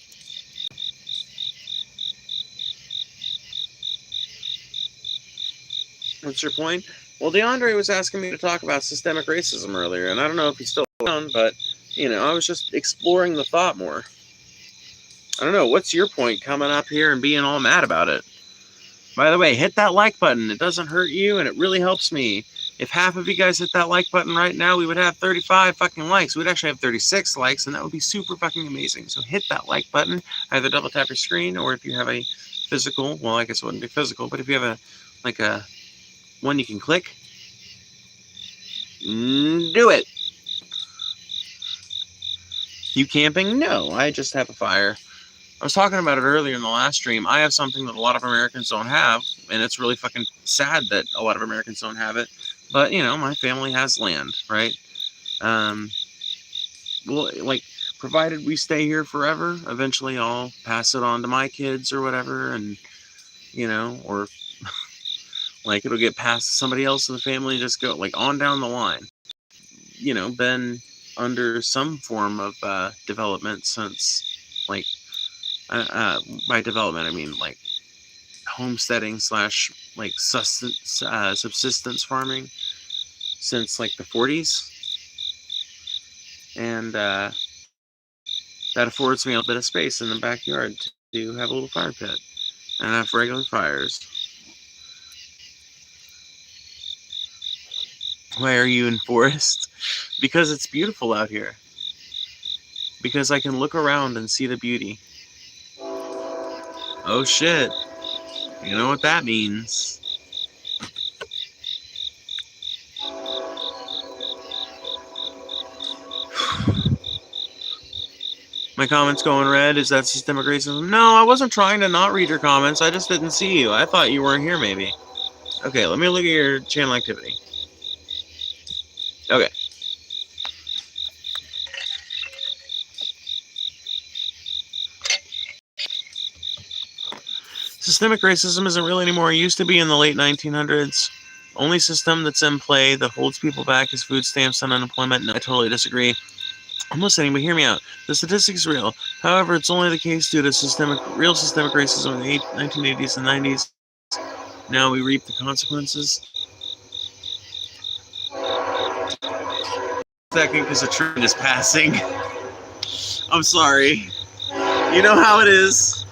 What's your point? Well, DeAndre was asking me to talk about systemic racism earlier, and I don't know if he's still around, but, you know, I was just exploring the thought more. I don't know, what's your point coming up here and being all mad about it? By the way, hit that like button. It doesn't hurt you, and it really helps me. If half of you guys hit that like button right now, we would have 35 fucking likes. We'd actually have 36 likes, and that would be super fucking amazing. So hit that like button. Either double tap your screen, or if you have a physical, well, I guess it wouldn't be physical, but if you have a one you can click, do it. You camping? No, I just have a fire. I was talking about it earlier in the last stream. I have something that a lot of Americans don't have, and it's really fucking sad that a lot of Americans don't have it. But, you know, my family has land, right? Well, like, provided we stay here forever, eventually I'll pass it on to my kids or whatever, and, you know, or, like, it'll get passed to somebody else in the family, just go, like, on down the line. You know, been under some form of development since, like, by development I mean like homesteading / like subsistence farming since like the 40s, and that affords me a bit of space in the backyard to have a little fire pit and have regular fires. Why are you in forest? Because it's beautiful out here. Because I can look around and see the beauty. Oh shit. You know what that means. My comments going red. Is that systemic racism? No, I wasn't trying to not read your comments. I just didn't see you. I thought you weren't here maybe. Okay, let me look at your channel activity. Okay. Systemic racism isn't really anymore. It used to be in the late 1900s. Only system that's in play that holds people back is food stamps and unemployment. No, I totally disagree. I'm listening, but hear me out. The statistics is real. However, it's only the case due to real systemic racism in the 1980s and 90s. Now we reap the consequences. Second, because a train is passing. I'm sorry. You know how it is.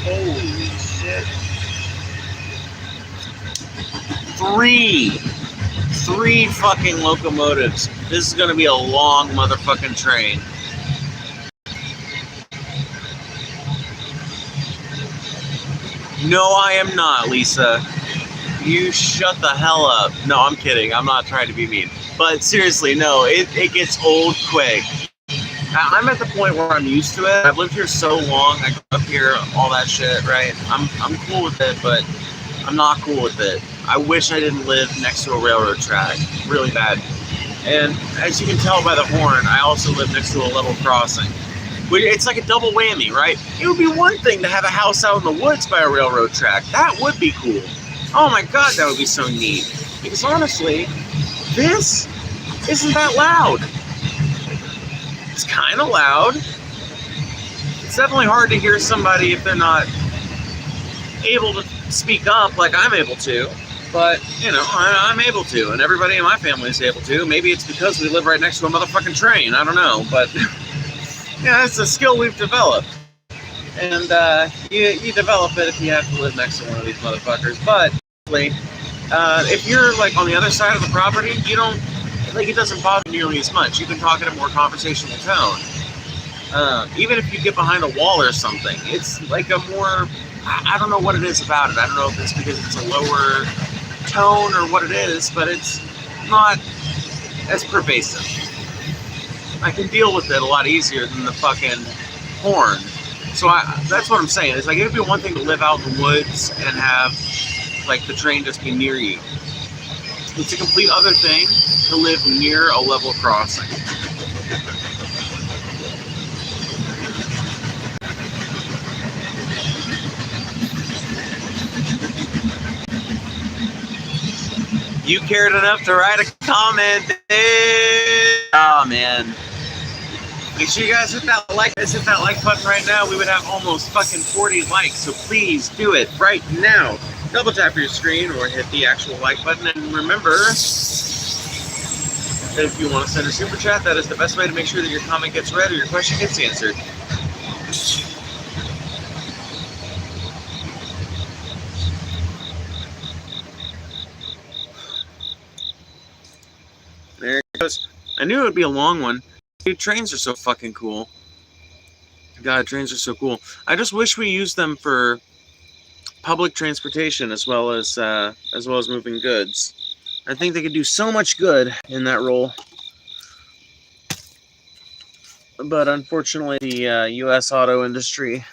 Holy shit. Three fucking locomotives. This is gonna be a long motherfucking train. No, I am not, Lisa. You shut the hell up. No, I'm kidding. I'm not trying to be mean. But seriously, no, it gets old quick. I'm at the point where I'm used to it. I've lived here so long. I grew up here, all that shit, right? I'm cool with it, but I'm not cool with it. I wish I didn't live next to a railroad track. Really bad. And as you can tell by the horn, I also live next to a level crossing. It's like a double whammy, right? It would be one thing to have a house out in the woods by a railroad track. That would be cool. Oh my god, that would be so neat. Because honestly, this isn't that loud. It's kind of loud. It's definitely hard to hear somebody if they're not able to speak up like I'm able to. But, you know, I'm able to, and everybody in my family is able to. Maybe it's because we live right next to a motherfucking train. I don't know, but yeah, it's a skill we've developed. And you develop it if you have to live next to one of these motherfuckers. But If you're like on the other side of the property, you don't like it doesn't bother nearly as much. You can talk in a more conversational tone. Even if you get behind a wall or something, it's like a more. I don't know what it is about it. I don't know if it's because it's a lower tone or what it is, but it's not as pervasive. I can deal with it a lot easier than the fucking horn. So that's what I'm saying. It's like it'd be one thing to live out in the woods and have like the train just be near you. It's a complete other thing to live near a level crossing. You cared enough to write a comment. Oh man. Make sure you guys hit that like button right now. We would have almost fucking 40 likes, so please do it right now. Double tap your screen or hit the actual like button, and remember that if you want to send a super chat, that is the best way to make sure that your comment gets read or your question gets answered. There it goes. I knew it would be a long one. Dude, trains are so fucking cool. God, trains are so cool. I just wish we used them for public transportation as well as moving goods. I think they could do so much good in that role. But unfortunately, the U.S. auto industry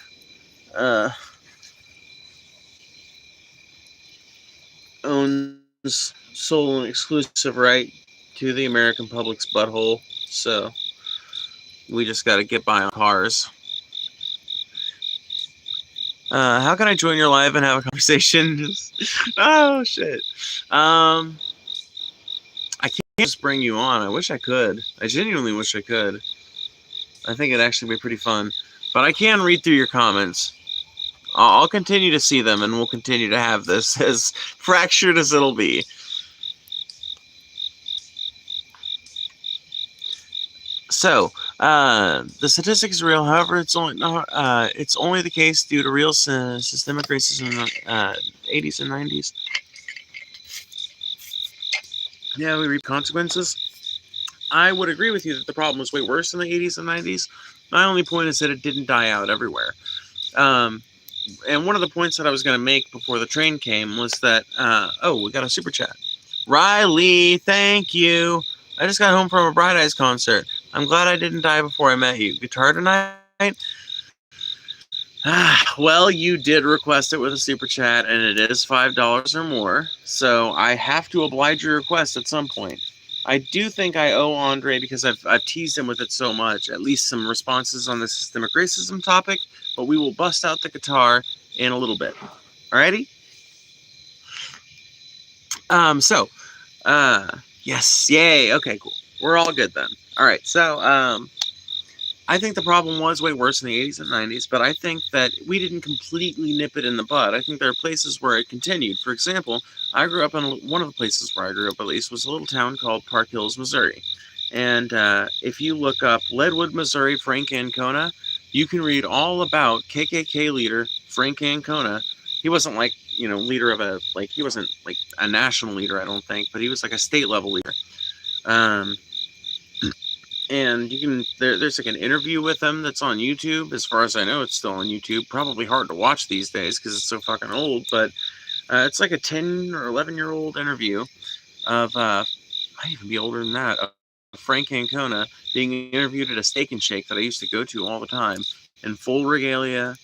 owns sole and exclusive right to the American public's butthole. So we just got to get by on cars. How can I join your live and have a conversation? Oh shit. I can't just bring you on. I wish I could. I genuinely wish I could. I think it'd actually be pretty fun. But I can read through your comments. I'll continue to see them, and we'll continue to have this as fractured as it'll be. So, the statistic is real. However, it's only the case due to real systemic racism in the 80s and 90s. Yeah, we reap consequences. I would agree with you that the problem was way worse in the 80s and 90s. My only point is that it didn't die out everywhere. And one of the points that I was going to make before the train came was that, we got a super chat. Riley, thank you. I just got home from a Bright Eyes concert. I'm glad I didn't die before I met you. Guitar tonight? Well, you did request it with a super chat, and it is $5 or more. So I have to oblige your request at some point. I do think I owe Andre, because I've teased him with it so much, at least some responses on the systemic racism topic, but we will bust out the guitar in a little bit. Alrighty? Yes, yay, okay, cool. We're all good then. Alright, so, I think the problem was way worse in the 80s and 90s, but I think that we didn't completely nip it in the bud. I think there are places where it continued. For example, I grew up in one of the places where I grew up, at least, was a little town called Park Hills, Missouri. And if you look up Leadwood, Missouri, Frank Ancona, you can read all about KKK leader Frank Ancona. He wasn't like, leader of he wasn't like a national leader, I don't think, but he was like a state level leader. And there's like an interview with him that's on YouTube. As far as I know, it's still on YouTube. Probably hard to watch these days because it's so fucking old, but it's like a 10 or 11-year-old interview of, might even be older than that, of Frank Ancona being interviewed at a Steak and Shake that I used to go to all the time in full regalia,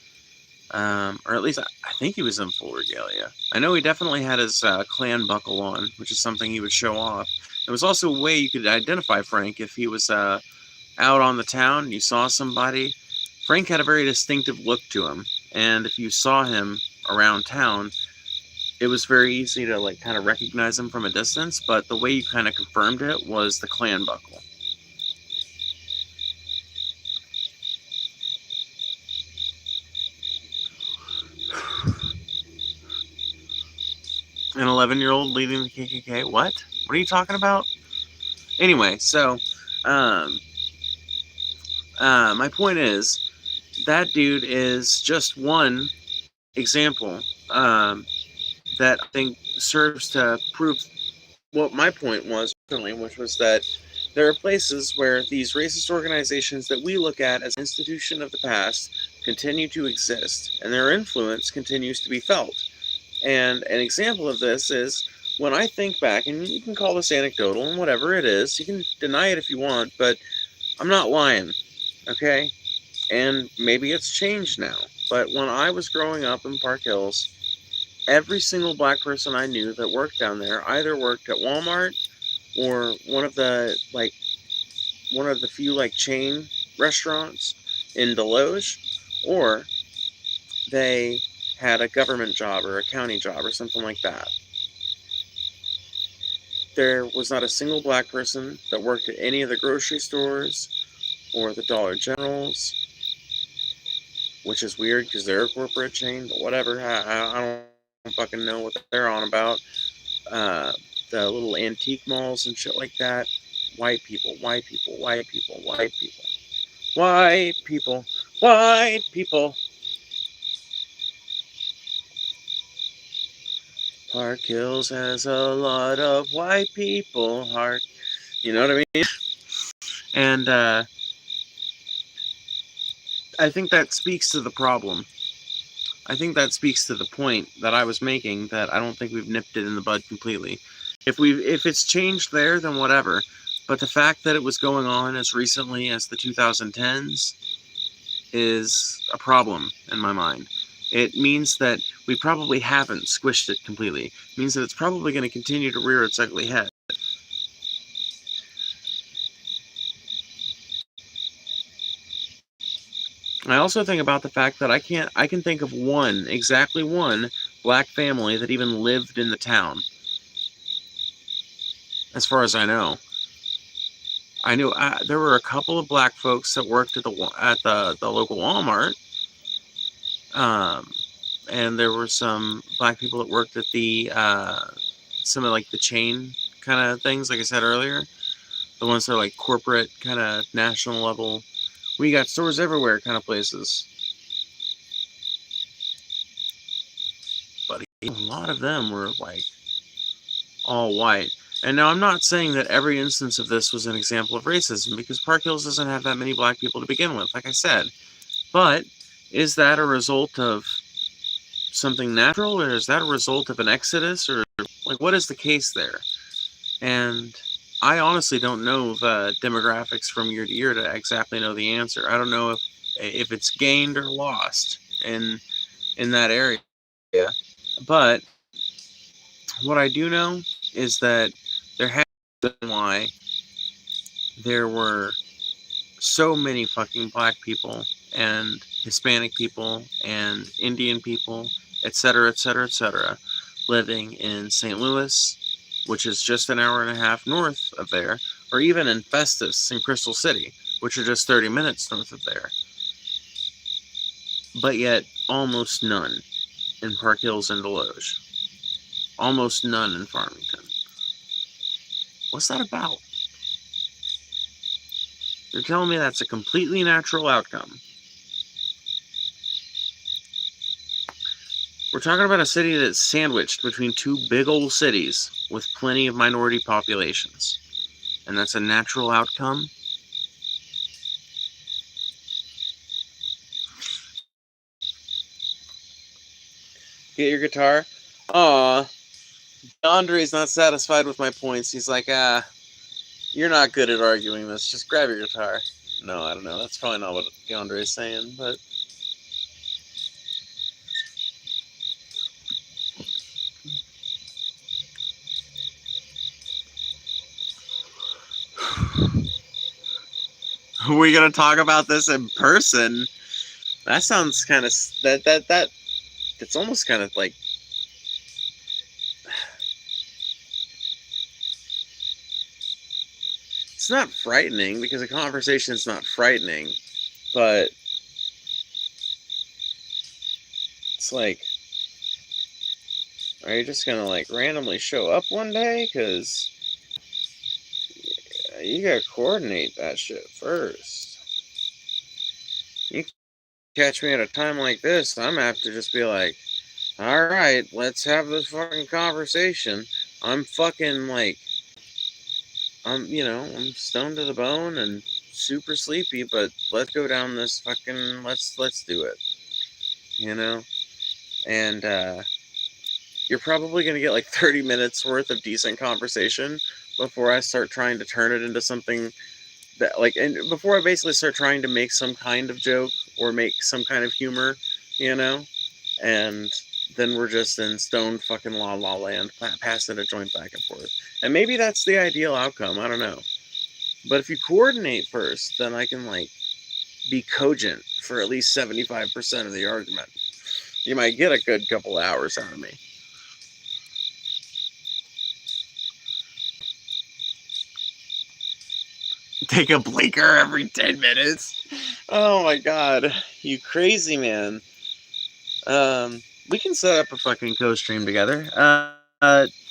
or at least I think he was in full regalia. I know he definitely had his clan buckle on, which is something he would show off. It was also a way you could identify Frank if he was out on the town and you saw somebody. Frank had a very distinctive look to him, and if you saw him around town, it was very easy to like kind of recognize him from a distance, but the way you kind of confirmed it was the clan buckle. An 11-year-old leading the KKK? What? What are you talking about? Anyway, so, my point is, that dude is just one example. that I think serves to prove what my point was recently, which was that there are places where these racist organizations that we look at as an institution of the past continue to exist, and their influence continues to be felt. And an example of this is when I think back, and you can call this anecdotal and whatever it is, you can deny it if you want, but I'm not lying, okay? And maybe it's changed now. But when I was growing up in Park Hills, every single black person I knew that worked down there either worked at Walmart or one of the few like chain restaurants in Deloge, or they had a government job or a county job or something like that. There was not a single black person that worked at any of the grocery stores or the Dollar Generals, which is weird because they're a corporate chain, but whatever. I don't fucking know what they're on about. Uh, the little antique malls and shit like that. White people, white people, white people, white people. White people, white people. Park Hills has a lot of white people heart. You know what I mean? And I think that speaks to the problem. I think that speaks to the point that I was making, that I don't think we've nipped it in the bud completely. If it's changed there, then whatever. But the fact that it was going on as recently as the 2010s is a problem in my mind. It means that we probably haven't squished it completely. It means that it's probably going to continue to rear its ugly head. I also think about the fact that I can think of exactly one black family that even lived in the town, as far as I know. I knew there were a couple of black folks that worked at the local Walmart, um, and there were some black people that worked at the some of like the chain kind of things, like I said earlier, the ones that are like corporate kind of national level. We got stores everywhere kind of places, but a lot of them were like all white. And now I'm not saying that every instance of this was an example of racism, because Park Hills doesn't have that many black people to begin with, like I said. But is that a result of something natural, or is that a result of an exodus, or like what is the case there? And I honestly don't know the demographics from year to year to exactly know the answer. I don't know if it's gained or lost in that area. But what I do know is that there has been why there were so many fucking black people and Hispanic people and Indian people, etc., etc., etc., living in St. Louis, which is just an hour and a half north of there, or even in Festus and Crystal City, which are just 30 minutes north of there. But yet, almost none in Park Hills and Deloge. Almost none in Farmington. What's that about? You're telling me that's a completely natural outcome. We're talking about a city that's sandwiched between two big old cities with plenty of minority populations. And that's a natural outcome? Get your guitar? Aw, Andre's not satisfied with my points. He's like, you're not good at arguing this. Just grab your guitar. No, I don't know. That's probably not what Andre's saying, but... Are we gonna talk about this in person? That sounds kind of... It's almost kind of like... It's not frightening, because a conversation is not frightening, but... It's like... Are you just gonna, like, randomly show up one day? Because... You gotta coordinate that shit first. You catch me at a time like this, I'm gonna have to just be like, Alright, let's have this fucking conversation. I'm fucking like, I'm stoned to the bone and super sleepy, but let's go down this fucking, let's do it. And you're probably gonna get like 30 minutes worth of decent conversation before I start trying to turn it into something that and before I basically start trying to make some kind of joke or make some kind of humor, you know, and then we're just in stone fucking la la land, passing a joint back and forth. And maybe that's the ideal outcome. I don't know. But if you coordinate first, then I can like be cogent for at least 75% of the argument. You might get a good couple hours out of me. Take a blinker every 10 minutes. Oh my god, you crazy man. We can set up a fucking co-stream together.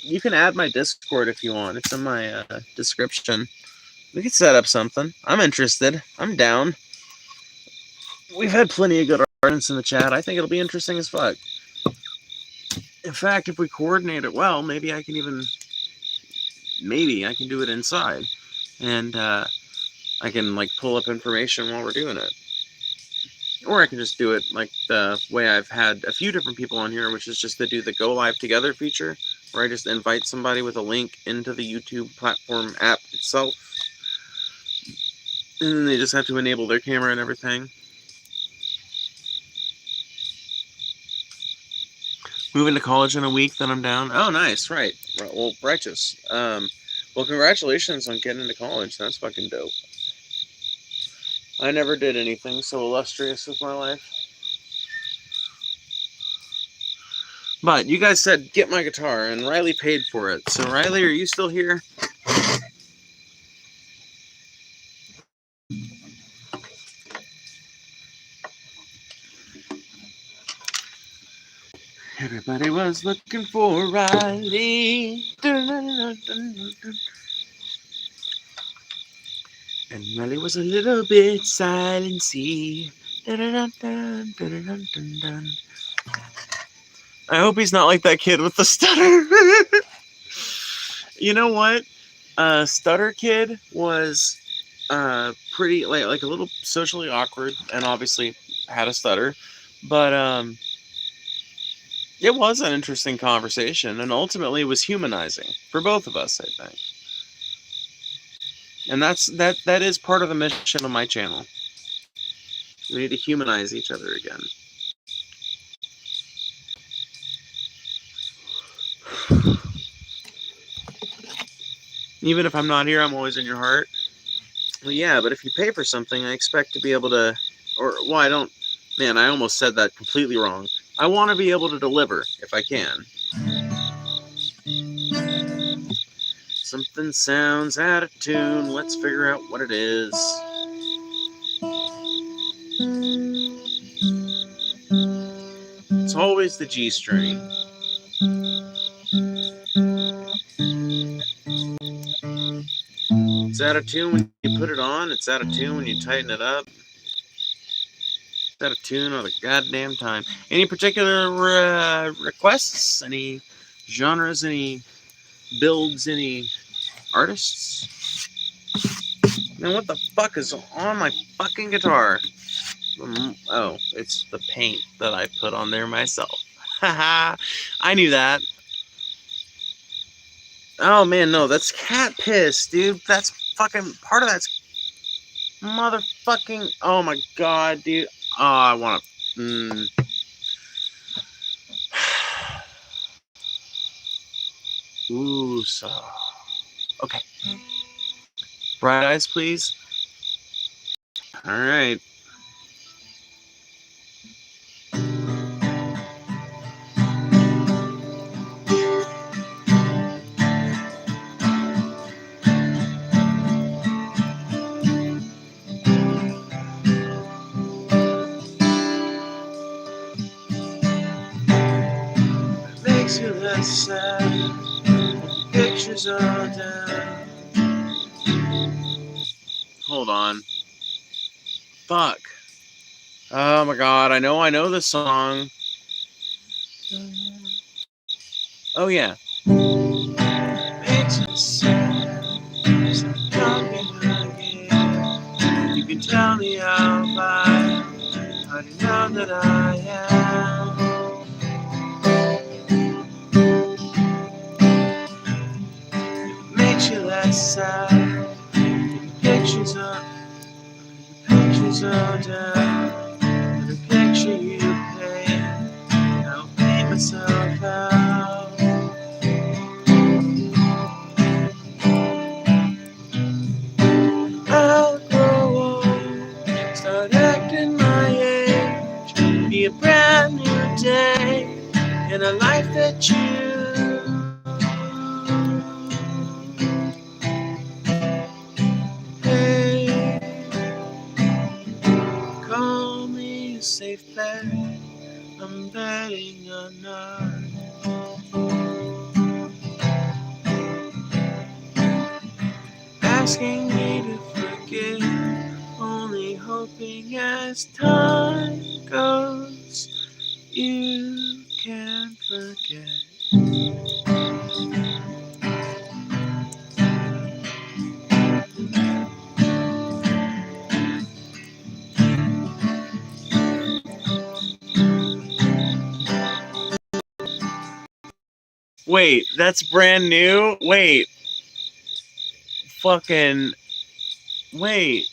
You can add my Discord if you want. It's in my description. We could set up something. I'm interested. I'm down. We've had plenty of good arguments in the chat. I think it'll be interesting as fuck. In fact, if we coordinate it well, maybe I can do it inside, and I can like pull up information while we're doing it. Or I can just do it like the way I've had a few different people on here, which is just to do the go live together feature, where I just invite somebody with a link into the YouTube platform app itself, and then they just have to enable their camera and everything. Moving to college in a week, then I'm down. Oh, nice, right. Well, righteous. Well, congratulations on getting into college. That's fucking dope. I never did anything so illustrious with my life. But you guys said get my guitar, and Riley paid for it. So Riley, are you still here? Everybody was looking for Riley. And Riley was a little bit silency. I hope he's not like that kid with the stutter. You know what? Stutter Kid was pretty like a little socially awkward, and obviously had a stutter, but it was an interesting conversation, and ultimately was humanizing for both of us, I think. And that is part of the mission of my channel. We need to humanize each other again. Even if I'm not here, I'm always in your heart. Well, yeah, but if you pay for something, I expect to be able to, I don't, man, I almost said that completely wrong. I want to be able to deliver if I can. Something sounds out of tune. Let's figure out what it is. It's always the G string. It's out of tune when you put it on. It's out of tune when you tighten it up. It's out of tune all the goddamn time. Any particular requests? Any genres? Any builds? Any artists? Man, what the fuck is on my fucking guitar? Oh, it's the paint that I put on there myself. Haha, I knew that. Oh man, no, that's cat piss, dude. That's fucking part of that's motherfucking. Oh my god, dude. Oh, I wanna. Ooh, so. Okay. Bright eyes, please. Alright. Makes you less sad. Pictures all down. Hold on. Fuck. Oh my god, I know this song. Oh yeah. Makes it sad. So talking again. You can tell me how I already know that I am. It makes you less sad. Pictures up, pictures are down. The picture you paint, I'll paint myself out. I'll grow old, start acting my age, be a brand new day in a life that you hate. Call me a safe bet, I'm betting on none. Asking me to forget, only hoping as time goes, you can forget. Wait, that's brand new? Wait, fucking, wait.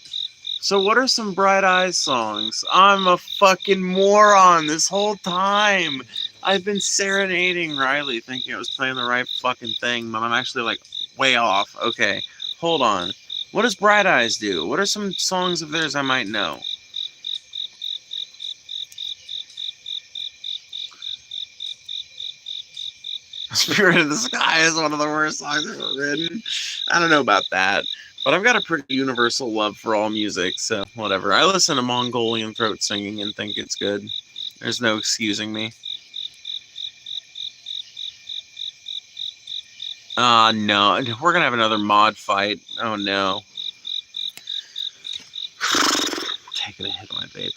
So what are some Bright Eyes songs? I'm a fucking moron this whole time. I've been serenading Riley thinking I was playing the right fucking thing, but I'm actually like way off. Okay, hold on. What does Bright Eyes do? What are some songs of theirs I might know? Spirit of the Sky is one of the worst songs I've ever written. I don't know about that. But I've got a pretty universal love for all music, so whatever. I listen to Mongolian throat singing and think it's good. There's no excusing me. No. We're gonna have another mod fight. Oh no. Taking a hit on my vape.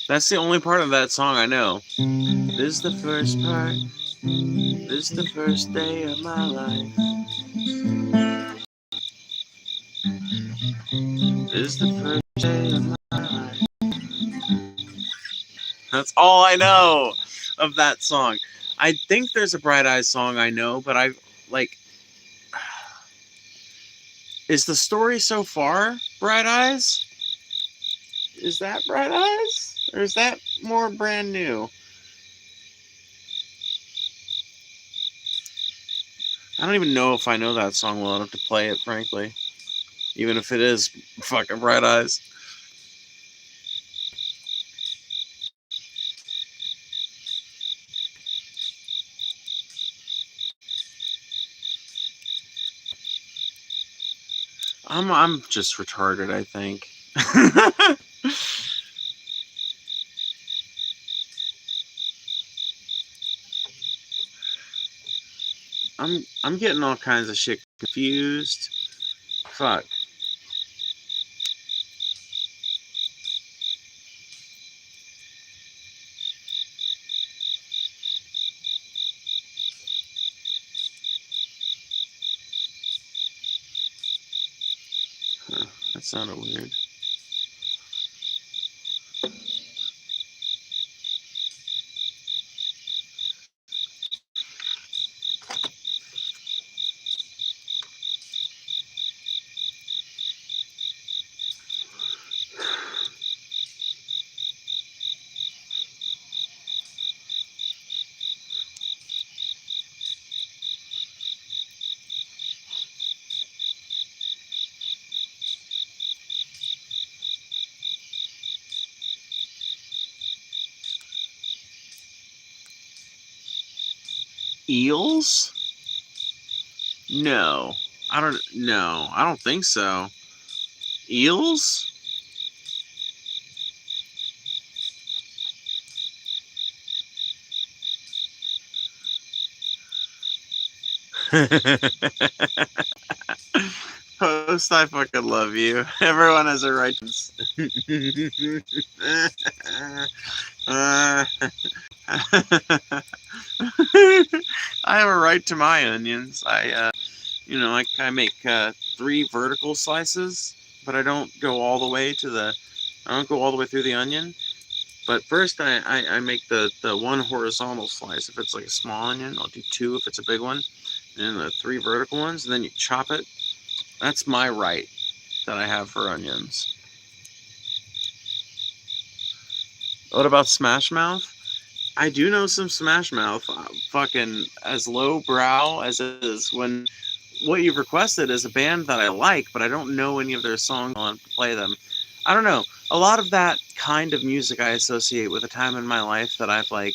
That's the only part of that song I know. This is the first part. This is the first day of my life. This is the first day of my life. That's all I know of that song. I think there's a Bright Eyes song I know, but I like. Is the story so far Bright Eyes? Is that Bright Eyes? Or is that more brand new? I don't even know if I know that song well enough to play it, frankly. Even if it is fucking Bright Eyes. I'm just retarded, I think. I'm getting all kinds of shit confused. Fuck. Huh, that sounded weird. Eels? No. I don't think so. Eels? Host, I fucking love you. Everyone has a right to. I have a right to my onions. I make 3 vertical slices, but I don't go all the way through the onion. But first, I make the 1 horizontal slice. If it's like a small onion, I'll do 2 if it's a big one, and then the 3 vertical ones, and then you chop it. That's my right that I have for onions. What about Smashmouth? I do know some Smashmouth. Fucking as lowbrow as it is, when what you've requested is a band that I like, but I don't know any of their songs. I want to play them. I don't know. A lot of that kind of music I associate with a time in my life that I've I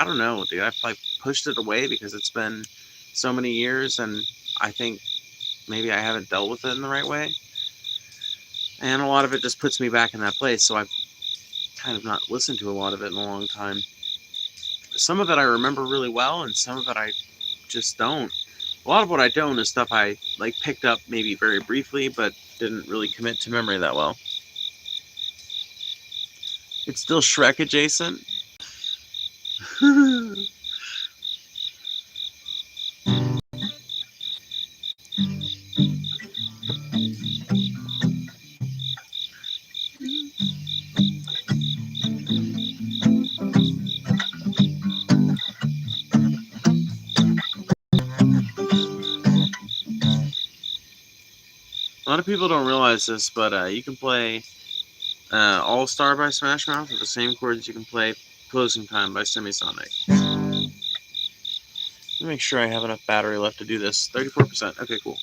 don't know, dude. I've pushed it away because it's been so many years, and I think maybe I haven't dealt with it in the right way. And a lot of it just puts me back in that place, so I've kind of not listened to a lot of it in a long time. Some of it I remember really well, and some of it I just don't. A lot of what I don't is stuff I picked up maybe very briefly, but didn't really commit to memory that well. It's still Shrek adjacent. A lot of people don't realize this, but you can play All Star by Smashmouth with the same chords you can play Closing Time by Semisonic. Let me make sure I have enough battery left to do this. 34%. Okay, cool.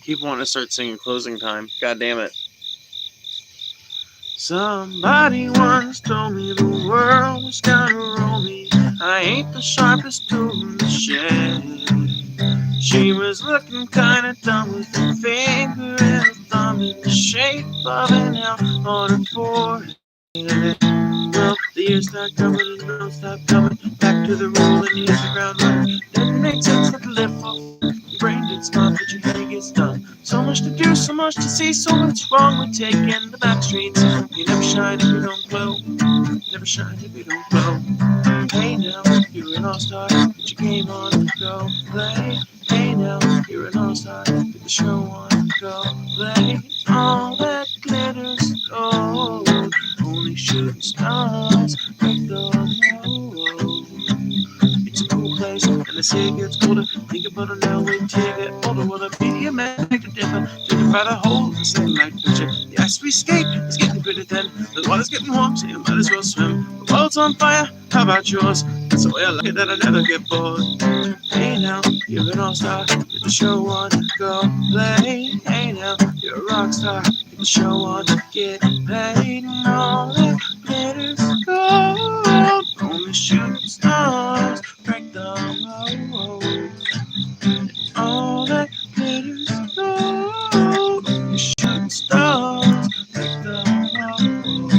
Keep wanting to start singing Closing Time. God damn it. Somebody once told me the world was gonna roll me. I ain't the sharpest tool in the shed. She was looking kinda dumb with her finger and her thumb in the shape of an L on her forehead. Well, the years start coming and don't stop coming. Back to the roll and you hit the ground running. Doesn't make sense that the lift off. Your brain gets smart, but your head gets done. So much to do, so much to see. So what's wrong with taking the back streets? You never shine if you don't glow. Never shine if you don't glow. Hey now, you're an all-star. Get your game on, go play. Hey now, you're an all-star. Get the show on, go play. All that glitters gold. Only shooting stars break the mold. It's a cool place, and they say it gets colder. Think about it now, wait till you get older. Will it be a magic differ? Taken by the hole in the same light picture. The ice we skate is getting pretty thin. The water's getting warm, so you might as well swim. The world's on fire, how about yours? That's the way I like it, that I never get bored. Hey now, you're an all-star. Get the show on, go play. Hey now, you're a rock star. Get the show on, get paid. And all that glitters gold. Only shooting stars break the mold. All that glitters gold. Only shooting stars break the mold.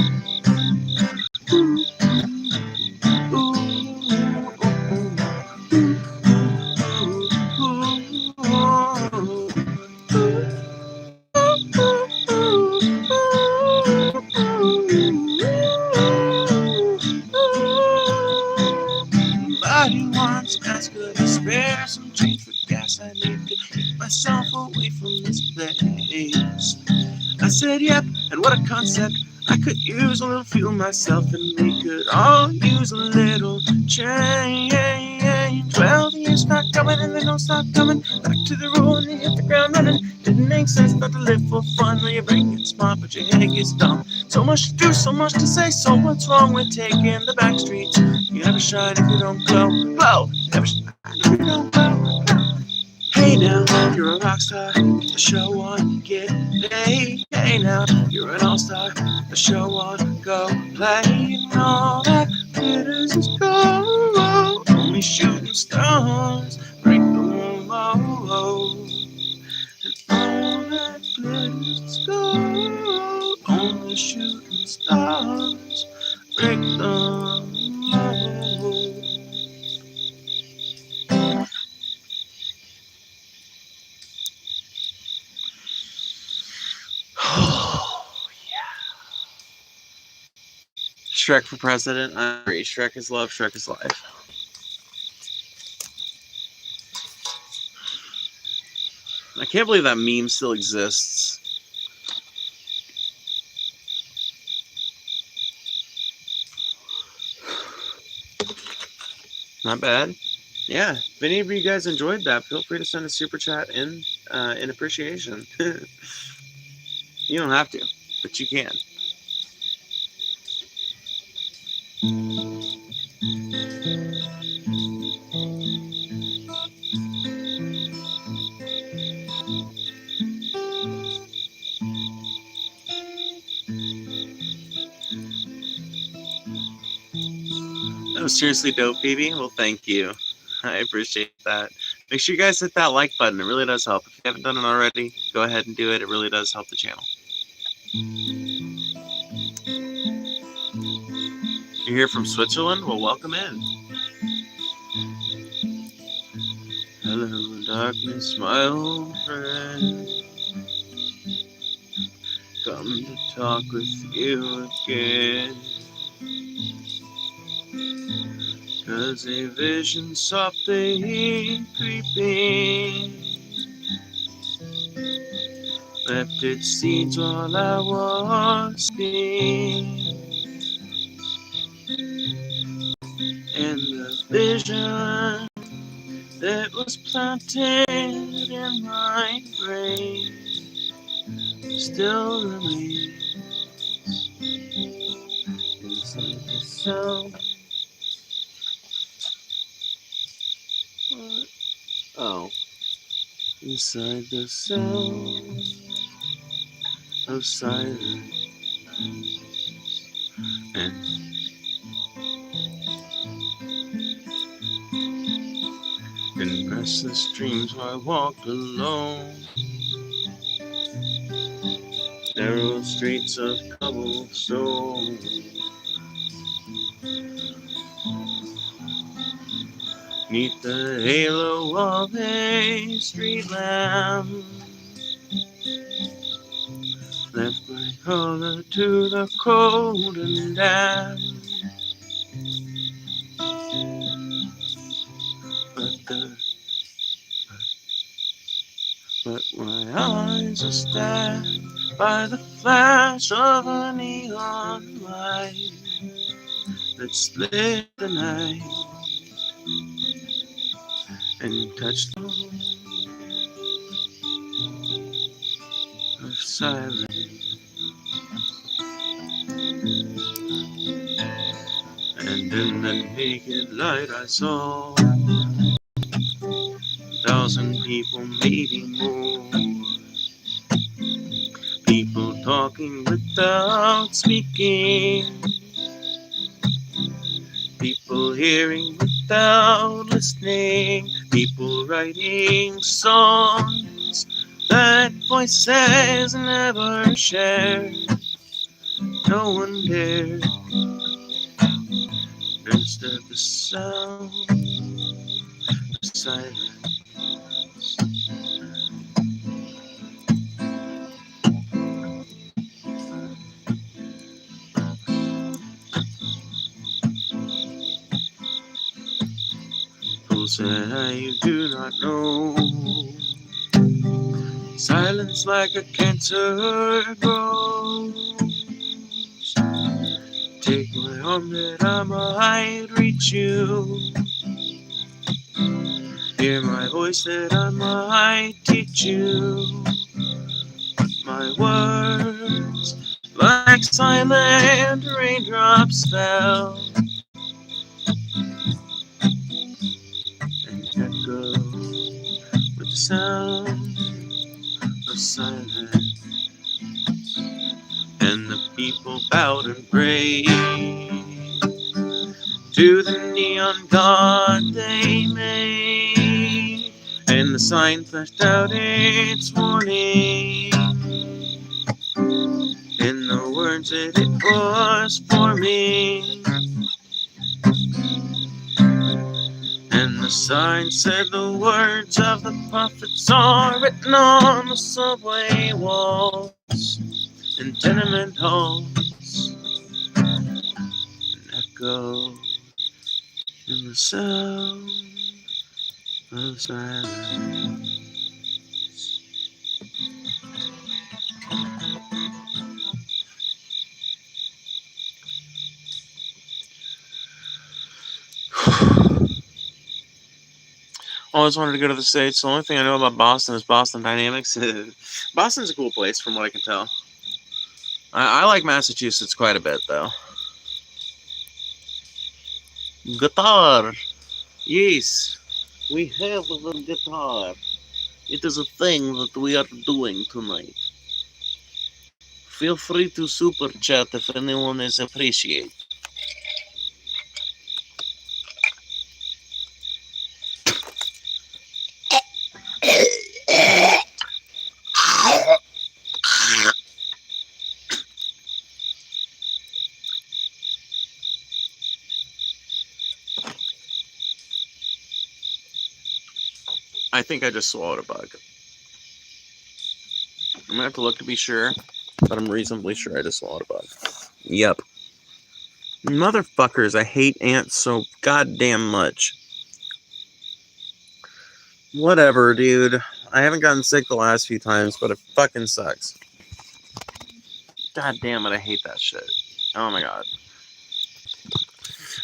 Somebody once asked, could I spare some change for gas? I need to get myself away from this place. I said, yep, and what a concept. I could use a little fuel myself, and we could all use a little change. 12 years start coming, and they don't stop coming. Back to the road, and they hit the ground running. Didn't make sense not to live for fun. Well, your brain gets smart, but your head gets dumb. So much to do, so much to say. So what's wrong with taking the back streets? You never shine if you don't glow. Glow! You never shine if you don't glow. Hey now, you're a rock star. The show on, get paid. Hey now, you're an all-star. The show on, go play. And all that glitters is gold. Only only shooting stars break the wall. And all that glitters gold, only shooting stars break the mold. Shrek for president. I agree. Shrek is love. Shrek is life. I can't believe that meme still exists. Not bad. Yeah, if any of you guys enjoyed that, feel free to send a super chat in appreciation. You don't have to, but you can. That was seriously dope, Phoebe. Well, thank you. I appreciate that. Make sure you guys hit that like button. It really does help. If you haven't done it already, go ahead and do it. It really does help the channel. You're here from Switzerland? Well, welcome in. Hello, darkness, my old friend. Come to talk with you again. 'Cause a vision softly creeping left its seeds while I was sleeping. And the vision that was planted in my brain still remains inside the sound. Oh, inside the sound of silence and in restless dreams where I walked alone. Narrow streets of cobblestone, neath the halo of a street lamp, left my color to the cold and damp. But my eyes are stabbed by the flash of a neon light that split the night and touched the of silence. And in the naked light I saw 1,000 people, maybe more. People talking without speaking. People hearing without listening. People writing songs that voices never shared. No one dared disturb the sound of silence. People say you do not know. Silence like a cancer grows. Take my arm that I might reach you. Hear my voice that I might teach you. My words, like silent raindrops, fell and echoed with the sound of silence. And the people bowed and prayed to the neon god they made, and the sign flashed out its warning in the words that it was for me. And the sign said the words of the prophets are written on the subway walls and tenement halls, and echo in the sound of silence. Always wanted to go to the States. The only thing I know about Boston is Boston Dynamics. Boston's a cool place from what I can tell. I like Massachusetts quite a bit, though. Guitar. Yes, we have the guitar. It is a thing that we are doing tonight. Feel free to super chat if anyone is appreciate. I think I just swallowed a bug. I'm gonna have to look to be sure, but I'm reasonably sure I just swallowed a bug. Yep. Motherfuckers, I hate ants so goddamn much. Whatever, dude. I haven't gotten sick the last few times, but it fucking sucks. God damn it, I hate that shit. Oh my god.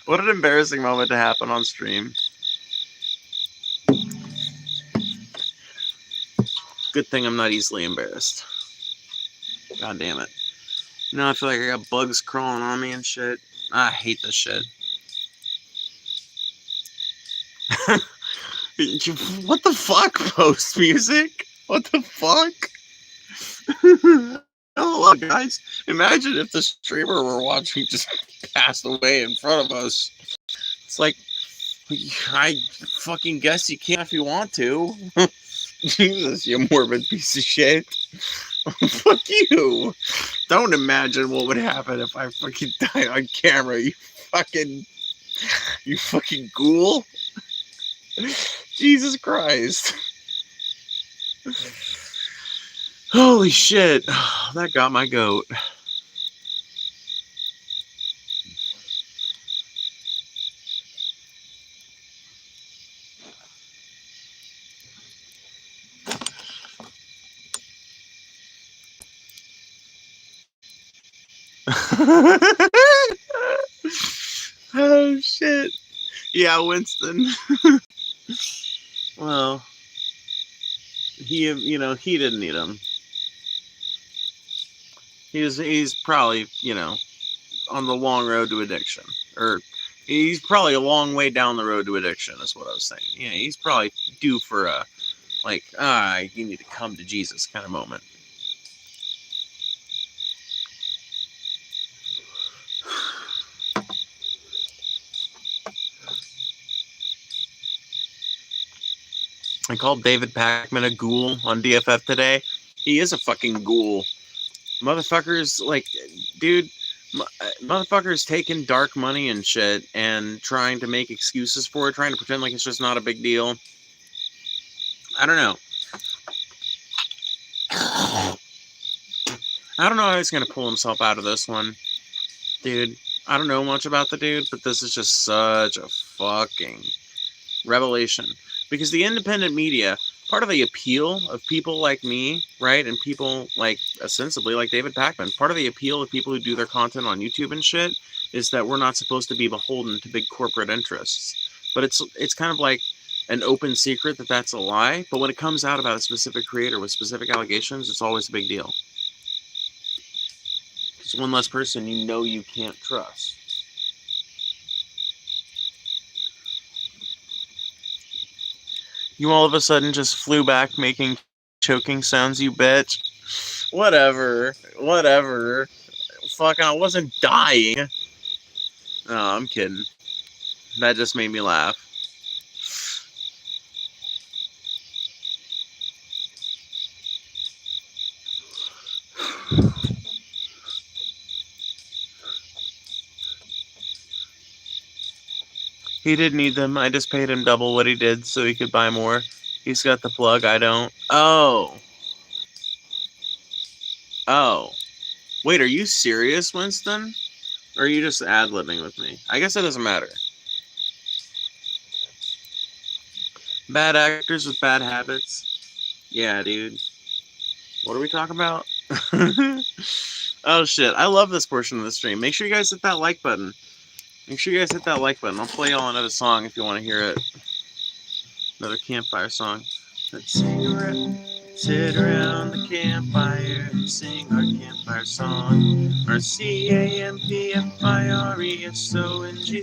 What an embarrassing moment to happen on stream. Good thing I'm not easily embarrassed. God damn it. Now I feel like I got bugs crawling on me and shit. I hate this shit. What the fuck, post music? What the fuck? Hello, guys. Imagine if the streamer we're watching just passed away in front of us. It's like, I fucking guess you can if you want to. Jesus, you morbid piece of shit. Fuck you. Don't imagine what would happen if I fucking die on camera, you fucking ghoul. Jesus Christ. Holy shit. That got my goat. Oh shit. Yeah, Winston. Well, he didn't need him. He's probably, on the long road to addiction. Or he's probably a long way down the road to addiction, is what I was saying. Yeah, he's probably due for a, you need to come to Jesus kind of moment. I called David Pakman a ghoul on DFF today. He is a fucking ghoul. Motherfuckers, dude, motherfuckers taking dark money and shit and trying to make excuses for it, trying to pretend like it's just not a big deal. I don't know. I don't know how he's going to pull himself out of this one. Dude, I don't know much about the dude, but this is just such a fucking revelation. Because the independent media, part of the appeal of people like me, right, and people ostensibly like David Pakman, part of the appeal of people who do their content on YouTube and shit is that we're not supposed to be beholden to big corporate interests. But it's kind of like an open secret that that's a lie. But when it comes out about a specific creator with specific allegations, it's always a big deal. It's one less person you can't trust. You all of a sudden just flew back making choking sounds, you bitch. Whatever. Fucking, I wasn't dying. No, I'm kidding. That just made me laugh. He did need them. I just paid him double what he did so he could buy more. He's got the plug, I don't. Oh. Oh. Wait, are you serious, Winston? Or are you just ad-libbing with me? I guess it doesn't matter. Bad actors with bad habits? Yeah, dude. What are we talking about? Oh, shit. I love this portion of the stream. Make sure you guys hit that like button. Make sure you guys hit that like button. I'll play y'all another song if you want to hear it. Another campfire song. Let's sit around the campfire and sing our campfire song. Our CAMPFIRESONG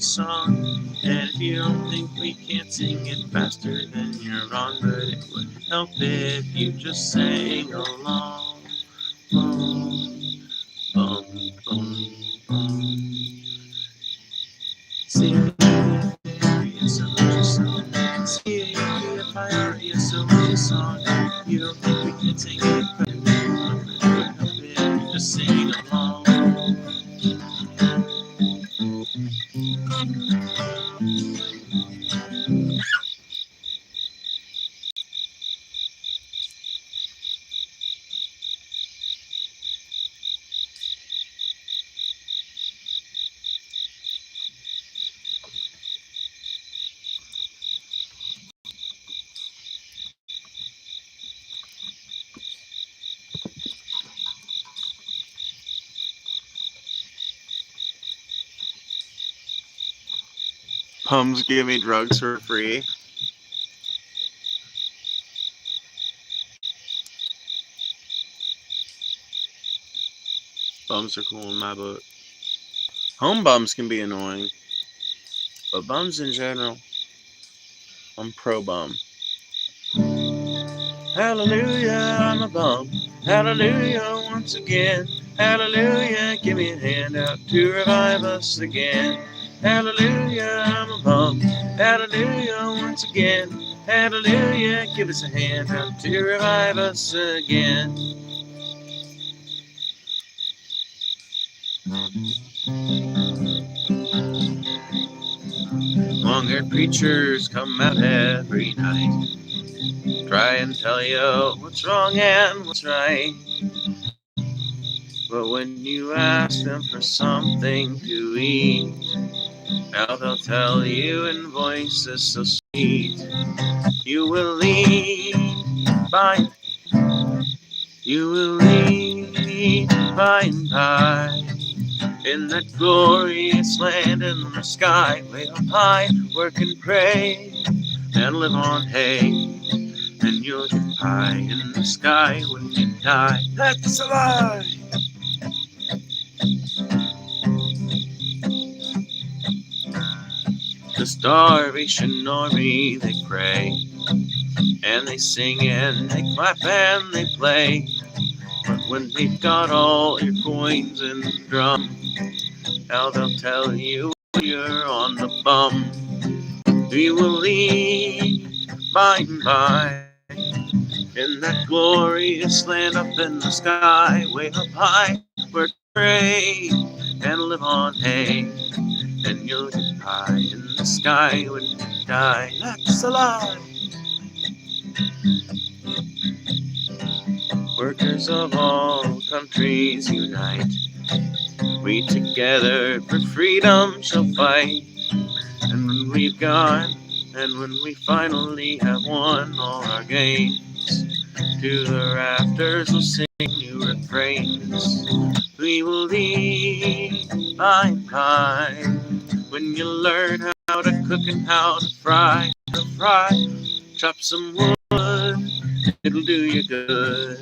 song. And if you don't think we can't sing it faster, then you're wrong. But it would help if you just sang along. Bum, bum, bum. CAMPFIRESONG song. You don't think we can sing it, but it would help if you just sing along. Pums give me drugs for free. Bums are cool in my book. Home bums can be annoying, but bums in general, I'm pro bum. Hallelujah, I'm a bum. Hallelujah, once again. Hallelujah, give me a hand out to revive us again. Hallelujah, I'm a bum. Hallelujah, once again. Hallelujah, give us a hand out to revive us again. Long-haired preachers come out every night, try and tell you what's wrong and what's right. But when you ask them for something to eat, now they'll tell you in voices so sweet, you will leave by, you will leave by and by, in that glorious land in the sky, way up high, work and pray, and live on hay, and you'll get pie in the sky when you die. That's a lie! The Starvation Army, they pray, and they sing and they clap and they play. But when they've got all your coins in the drum, now they'll tell you you're on the bum. We will leave by and by, in that glorious land up in the sky, way up high, where to pray and live on hay, and you'll get pie in the sky when you die. That's a lie. Workers of all countries unite, we together for freedom shall fight. And when we've got, and when we finally have won all our gains, to the rafters we'll sing new refrains. We will lead by and by, when you learn how to cook and how to fry, chop some wood, it'll do you good,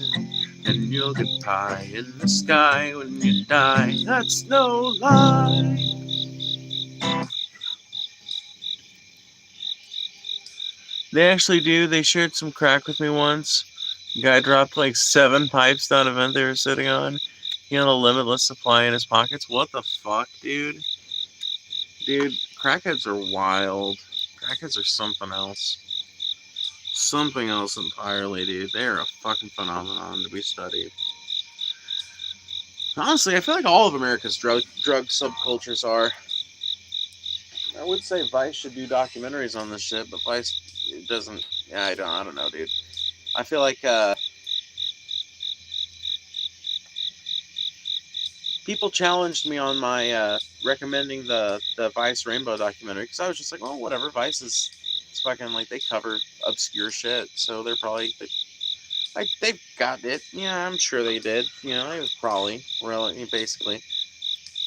and you'll get pie in the sky when you die. That's no lie. They actually do. They shared some crack with me once. The guy dropped like 7 pipes down a vent they were sitting on. He had a limitless supply in his pockets. What the fuck, dude? Dude, Crackheads are wild. Crackheads are something else. Something else entirely, dude. They're a fucking phenomenon to be studied. Honestly, I feel like all of America's drug subcultures are. I would say Vice should do documentaries on this shit, but Vice doesn't. Yeah, I don't know, dude. I feel like people challenged me on my recommending the Vice Rainbow documentary because I was just like, well, whatever. Vice is it's fucking like they cover obscure shit, so they're probably like they've got it. Yeah, I'm sure they did. You know, it was probably really basically.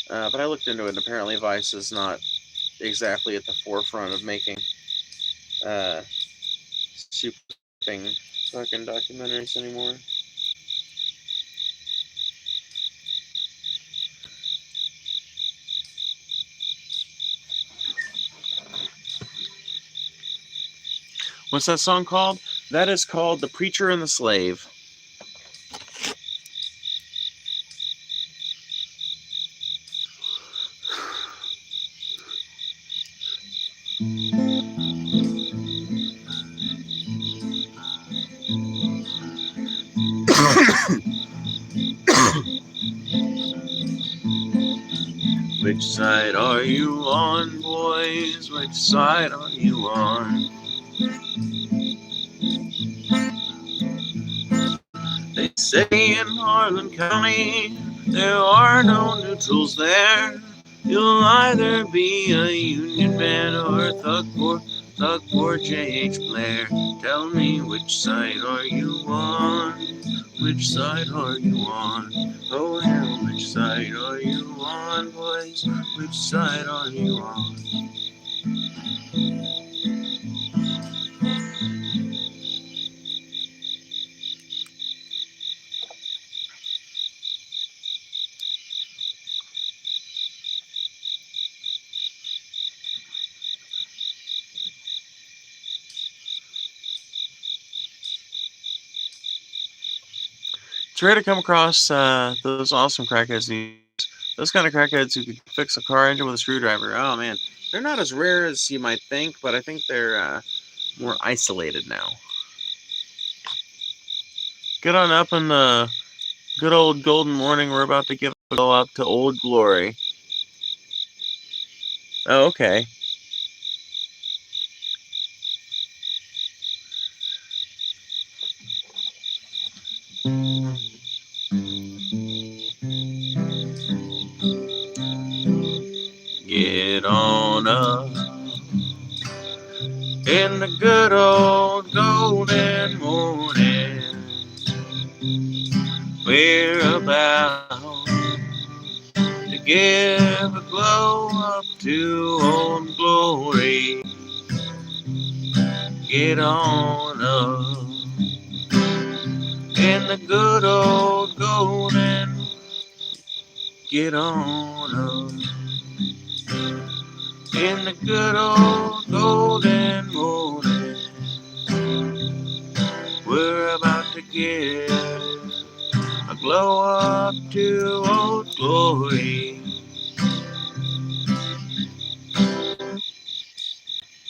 But I looked into it, and apparently Vice is not exactly at the forefront of making uh, super fucking documentaries anymore. What's that song called? That is called "The Preacher and the Slave." Which side are you on, boys? Which side are you on? They say in Harlan County there are no neutrals there. You'll either be a Union man or a thug for J.H. Blair. Tell me, which side are you on? Which side are you on? Oh hell, which side are you on, boys? Which side are you on? It's rare to come across those awesome crackheads. Those kind of crackheads who could fix a car engine with a screwdriver. Oh man, they're not as rare as you might think, but I think they're more isolated now. Get on up in the good old golden morning. We're about to give a go up to Old Glory. Oh, okay. Get on up in the good old golden morning. We're about to give a glow up to Old Glory. Get on up in the good old golden. Get on up in the good old golden morning. We're about to get a glow up to Old Glory.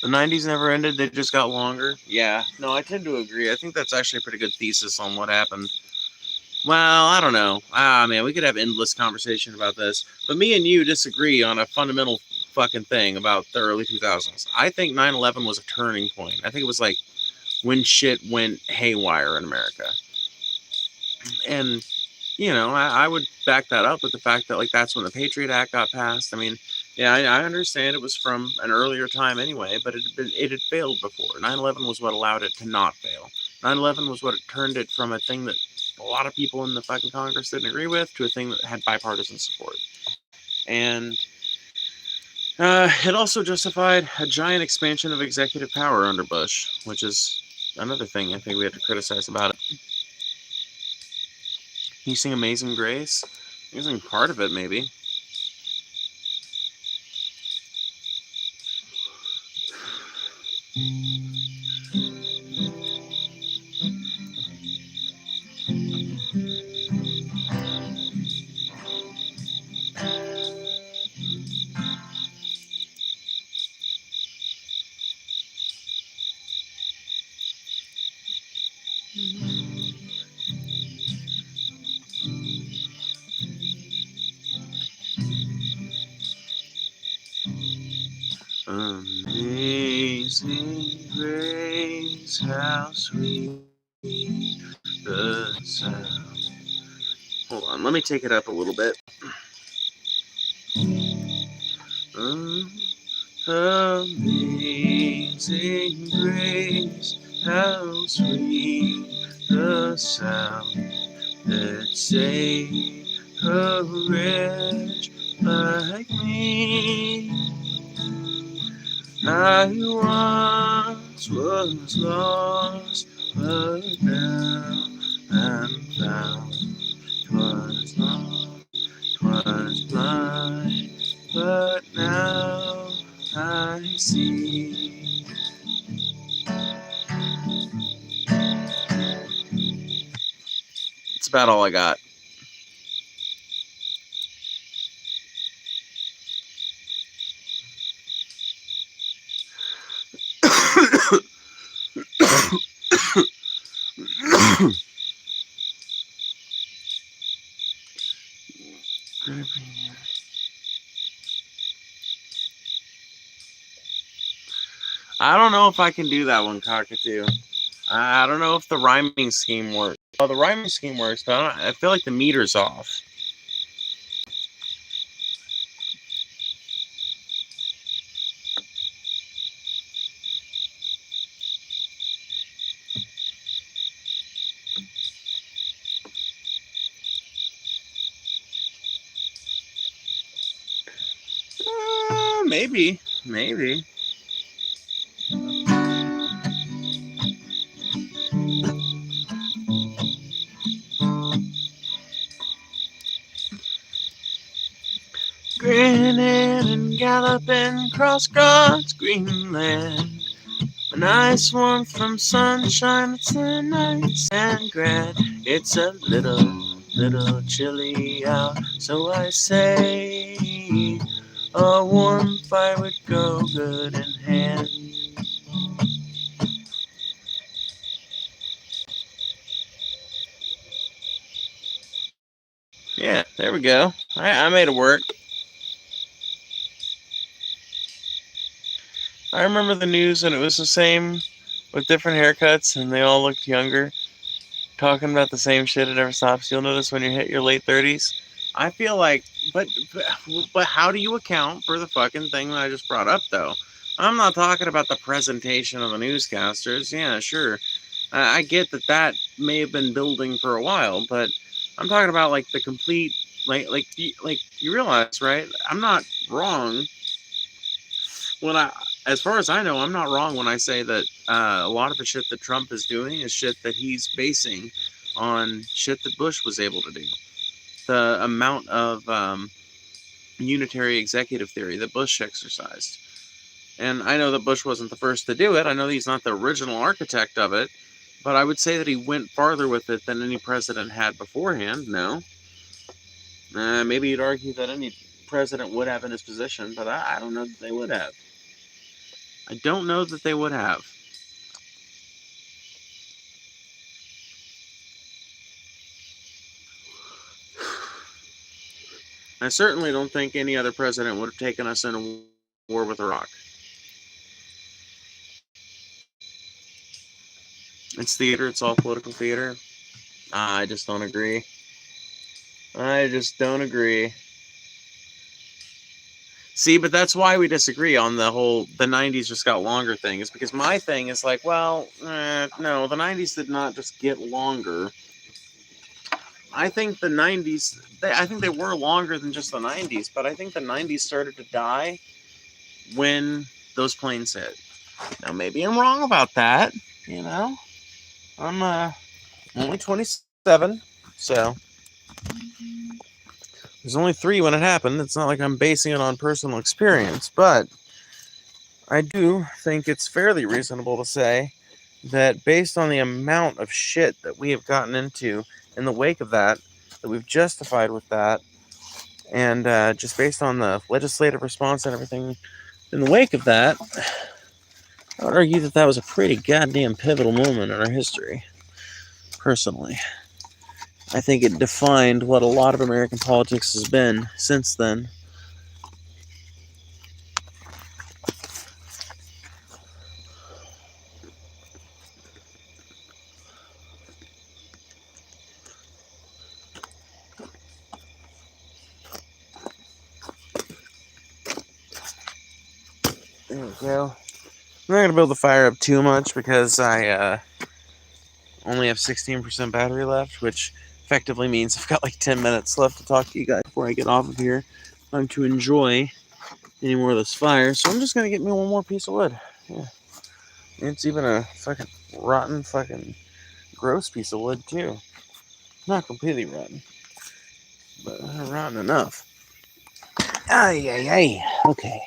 The 90s never ended, they just got longer. Yeah, no, I tend to agree. I think that's actually a pretty good thesis on what happened. Well, I don't know. Man, we could have endless conversation about this. But me and you disagree on a fundamental fucking thing about the early 2000s. I think 9/11 was a turning point. I think it was like when shit went haywire in America. And, you know, I would back that up with the fact that, like, that's when the Patriot Act got passed. I mean, yeah, I understand it was from an earlier time anyway, but it had failed before. 9/11 was what allowed it to not fail. 9/11 was what turned it from a thing that a lot of people in the fucking Congress didn't agree with to a thing that had bipartisan support. And it also justified a giant expansion of executive power under Bush, which is another thing I think we have to criticize about it. You sing Amazing Grace? You sing part of it, maybe. Amazing grace, how sweet the sound. Hold on, let me take it up a little bit. Amazing grace, how sweet the sound that saved a wretch like me. I once was lost, but now I'm found. 'Twas lost, 'twas blind, but now I see. It's about all I got. I don't know if I can do that one, Cockatoo. I don't know if the rhyming scheme works. Well, the rhyming scheme works, but I feel like the meter's off. Maybe. Grinning and galloping across God's green land. A nice warmth from sunshine, it's a nice and grand. It's a little chilly out, so I say a warm fire would go good in hand. Yeah, there we go. I made it work. I remember the news and it was the same with different haircuts and they all looked younger. Talking about the same shit, it never stops. You'll notice when you hit your late 30s. I feel like, but how do you account for the fucking thing that I just brought up, though? I'm not talking about the presentation of the newscasters. Yeah, sure. I get that may have been building for a while, but I'm talking about like the complete, like you realize, right? I'm not wrong when as far as I know, I'm not wrong when I say that a lot of the shit that Trump is doing is shit that he's basing on shit that Bush was able to do. The amount of unitary executive theory that Bush exercised. And I know that Bush wasn't the first to do it. I know he's not the original architect of it. But I would say that he went farther with it than any president had beforehand. No. Maybe you'd argue that any president would have in his position, but I don't know that they would have. I don't know that they would have. I certainly don't think any other president would have taken us in a war with Iraq. It's theater, it's all political theater. I just don't agree. See, but that's why we disagree on the 90s just got longer thing. Is because my thing is like, well, no, the 90s did not just get longer. I think the 90s, I think they were longer than just the 90s, but I think the 90s started to die when those planes hit. Now, maybe I'm wrong about that, you know? I'm only 27, so there's only 3 when it happened. It's not like I'm basing it on personal experience, but I do think it's fairly reasonable to say that based on the amount of shit that we have gotten into in the wake of that we've justified with that, and just based on the legislative response and everything in the wake of that, I would argue that was a pretty goddamn pivotal moment in our history, personally. I think it defined what a lot of American politics has been since then. There we go. I'm not going to build the fire up too much because I only have 16% battery left, which effectively means I've got like 10 minutes left to talk to you guys before I get off of here. I'm to enjoy any more of this fire, so I'm just going to get me one more piece of wood. Yeah. It's even a fucking rotten, fucking gross piece of wood, too. Not completely rotten, but rotten enough. Ay, ay, ay. Okay.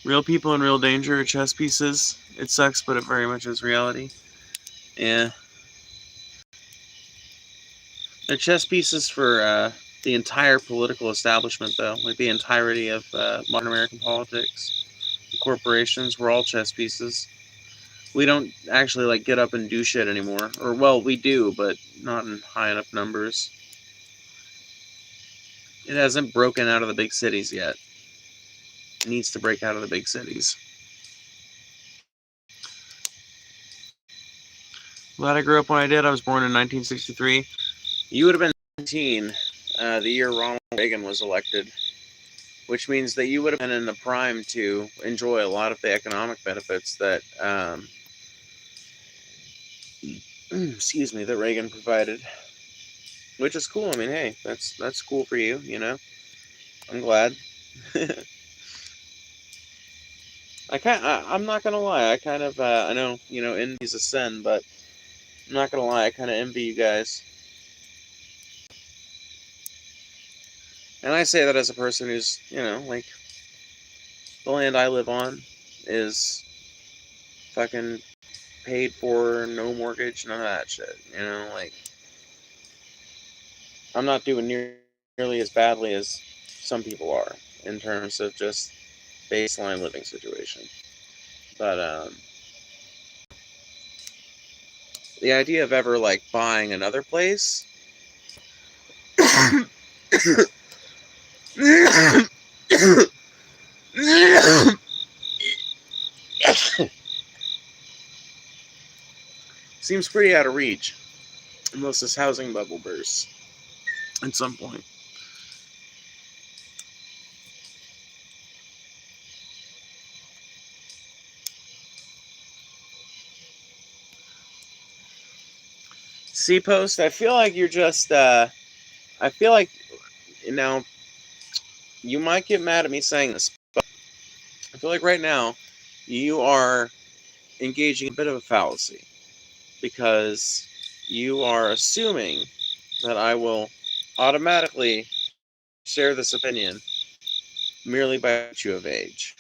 Real people in real danger are chess pieces. It sucks, but it very much is reality. Yeah. They're chess pieces for the entire political establishment, though. Like the entirety of modern American politics. The corporations were all chess pieces. We don't actually like get up and do shit anymore. Or, well, we do, but not in high enough numbers. It hasn't broken out of the big cities yet. It needs to break out of the big cities. Glad I grew up when I did. I was born in 1963. You would have been 19 the year Ronald Reagan was elected, which means that you would have been in the prime to enjoy a lot of the economic benefits that, excuse me, that Reagan provided, which is cool. I mean, hey, that's cool for you, you know. I'm glad. I'm not gonna lie. I know, you know, envy's a sin, but I'm not gonna lie. I kind of envy you guys, and I say that as a person who's, you know, like the land I live on is fucking paid for, no mortgage, none of that shit. You know, like I'm not doing nearly as badly as some people are in terms of just baseline living situation. But the idea of ever like buying another place seems pretty out of reach unless this housing bubble bursts at some point. C Post, I feel like you're just I feel like, you know, you might get mad at me saying this, but I feel like right now you are engaging in a bit of a fallacy because you are assuming that I will automatically share this opinion merely by virtue of age.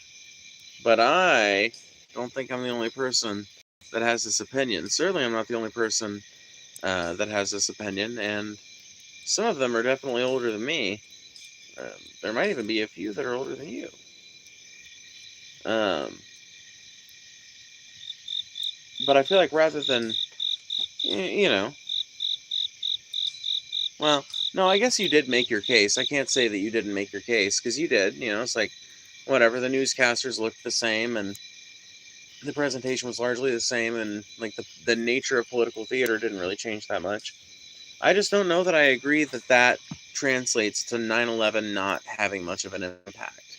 But I don't think I'm the only person that has this opinion. Certainly, I'm not the only person that has this opinion, and some of them are definitely older than me. There might even be a few that are older than you. Um, but I feel like rather than, you know, well, no, I guess you did make your case. I can't say that you didn't make your case, because you did. You know, it's like, whatever, the newscasters looked the same, and the presentation was largely the same, and like the nature of political theater didn't really change that much. I just don't know that I agree that that translates to 9/11 not having much of an impact.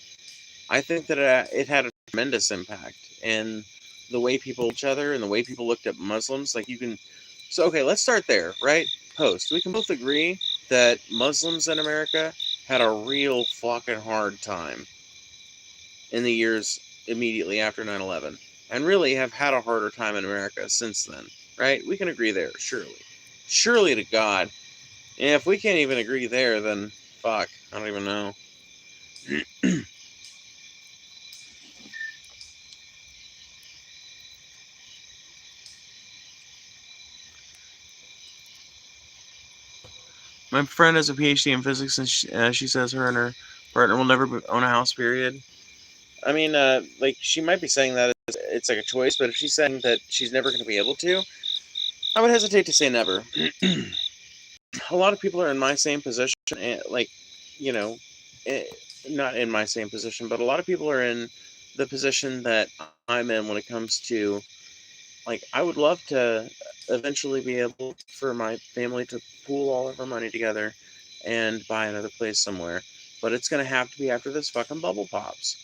I think that it had a tremendous impact in the way people each other and the way people looked at Muslims. Like you can, so okay, let's start there, right? Post. We can both agree that Muslims in America had a real fucking hard time in the years immediately after 9/11, and really have had a harder time in America since then, right? We can agree there, surely. Surely to God. And if we can't even agree there, then fuck, I don't even know. My friend has a PhD in physics, and she says her and her partner will never own a house, period. I mean, like, she might be saying that it's like a choice, but if she's saying that she's never going to be able to, I would hesitate to say never. A lot of people are in my same position, and like, you know, eh, not in my same position, but a lot of people are in the position that I'm in when it comes to, like, I would love to eventually be able for my family to pool all of our money together and buy another place somewhere. But it's going to have to be after this fucking bubble pops.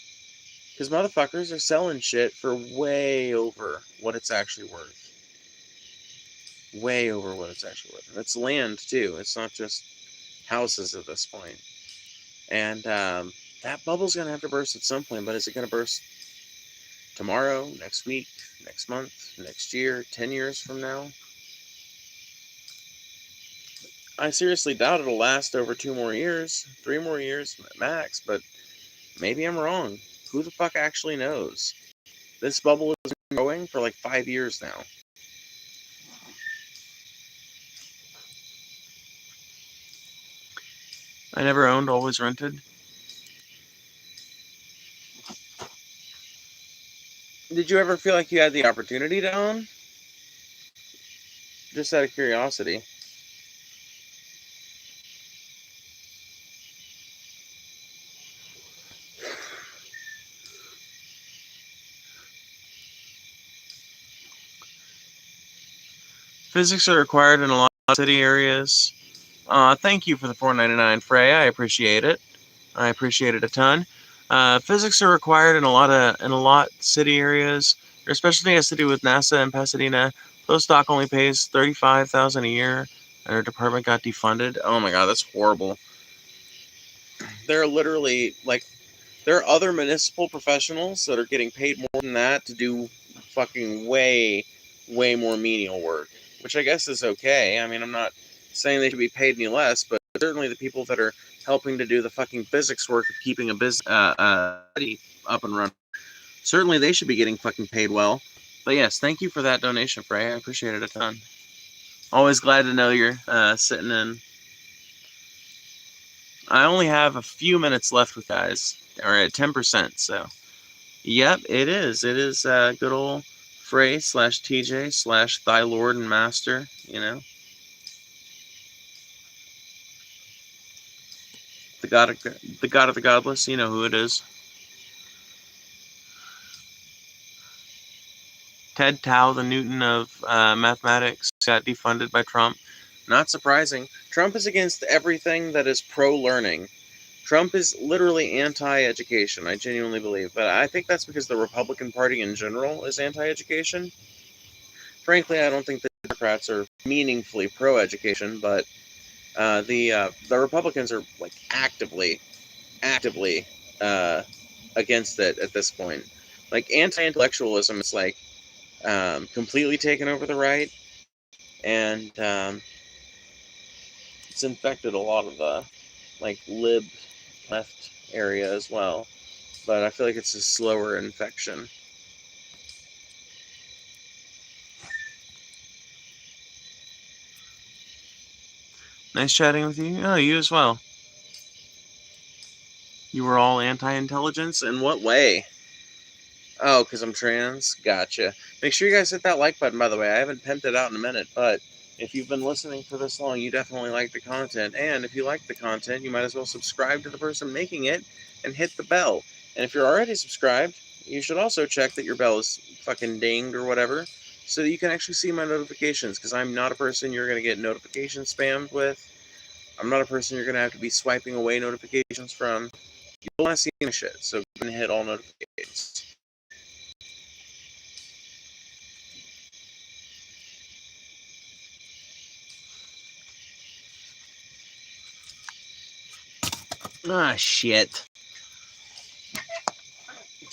Because motherfuckers are selling shit for way over what it's actually worth. Way over what it's actually worth. And it's land, too. It's not just houses at this point. And that bubble's going to have to burst at some point. But is it going to burst tomorrow, next week, next month, next year, 10 years from now? I seriously doubt it'll last over 2 more years, 3 more years max, but maybe I'm wrong. Who the fuck actually knows? This bubble has been growing for like 5 years now. I never owned, always rented. Did you ever feel like you had the opportunity to own? Just out of curiosity. Physics are required in a lot of city areas. Thank you for the $4.99, Frey. I appreciate it. I appreciate it a ton. Physics are required in a lot city areas, especially a city with NASA in Pasadena. Postdoc only pays $35,000 a year, and her department got defunded. Oh my god, that's horrible. There are literally there are other municipal professionals that are getting paid more than that to do fucking way more menial work, which I guess is okay. I mean, I'm not saying they should be paid any less, but certainly the people that are helping to do the fucking physics work of keeping a business up and running, certainly they should be getting fucking paid well. But yes, thank you for that donation, Frey. I appreciate it a ton. Always glad to know you're sitting in. I only have a few minutes left with guys, or at 10%, so. Yep, it is. It is good old Frey / TJ / Thy Lord and Master, you know. The God of the Godless, you know who it is. Ted Tao, the Newton of mathematics, got defunded by Trump. Not surprising. Trump is against everything that is pro-learning. Trump is literally anti-education, I genuinely believe. But I think that's because the Republican Party in general is anti-education. Frankly, I don't think the Democrats are meaningfully pro-education, but the Republicans are like actively against it at this point. Like anti-intellectualism is like completely taken over the right, and it's infected a lot of the like lib left area as well. But I feel like it's a slower infection. Nice chatting with you. Oh, you as well. You were all anti-intelligence? In what way? Oh, because I'm trans? Gotcha. Make sure you guys hit that like button, by the way. I haven't pimped it out in a minute, but if you've been listening for this long, you definitely like the content. And if you like the content, you might as well subscribe to the person making it and hit the bell. And if you're already subscribed, you should also check that your bell is fucking dinged or whatever so that you can actually see my notifications, because I'm not a person you're going to get notification spammed with. I'm not a person you're going to have to be swiping away notifications from. You don't want to see my shit, so go and hit all notifications. Ah, shit.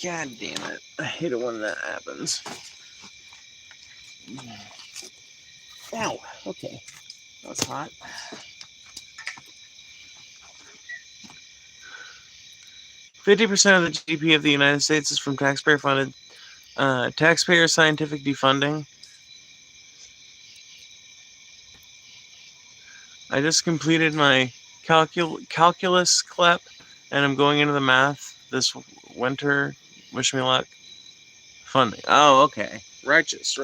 God damn it. I hate it when that happens. Ow. Okay. That's hot. %50 of the GDP of the United States is from taxpayer-funded, taxpayer scientific defunding. I just completed my calculus CLEP, and I'm going into the math this winter Wish me luck. Funding. Oh, okay. Righteous.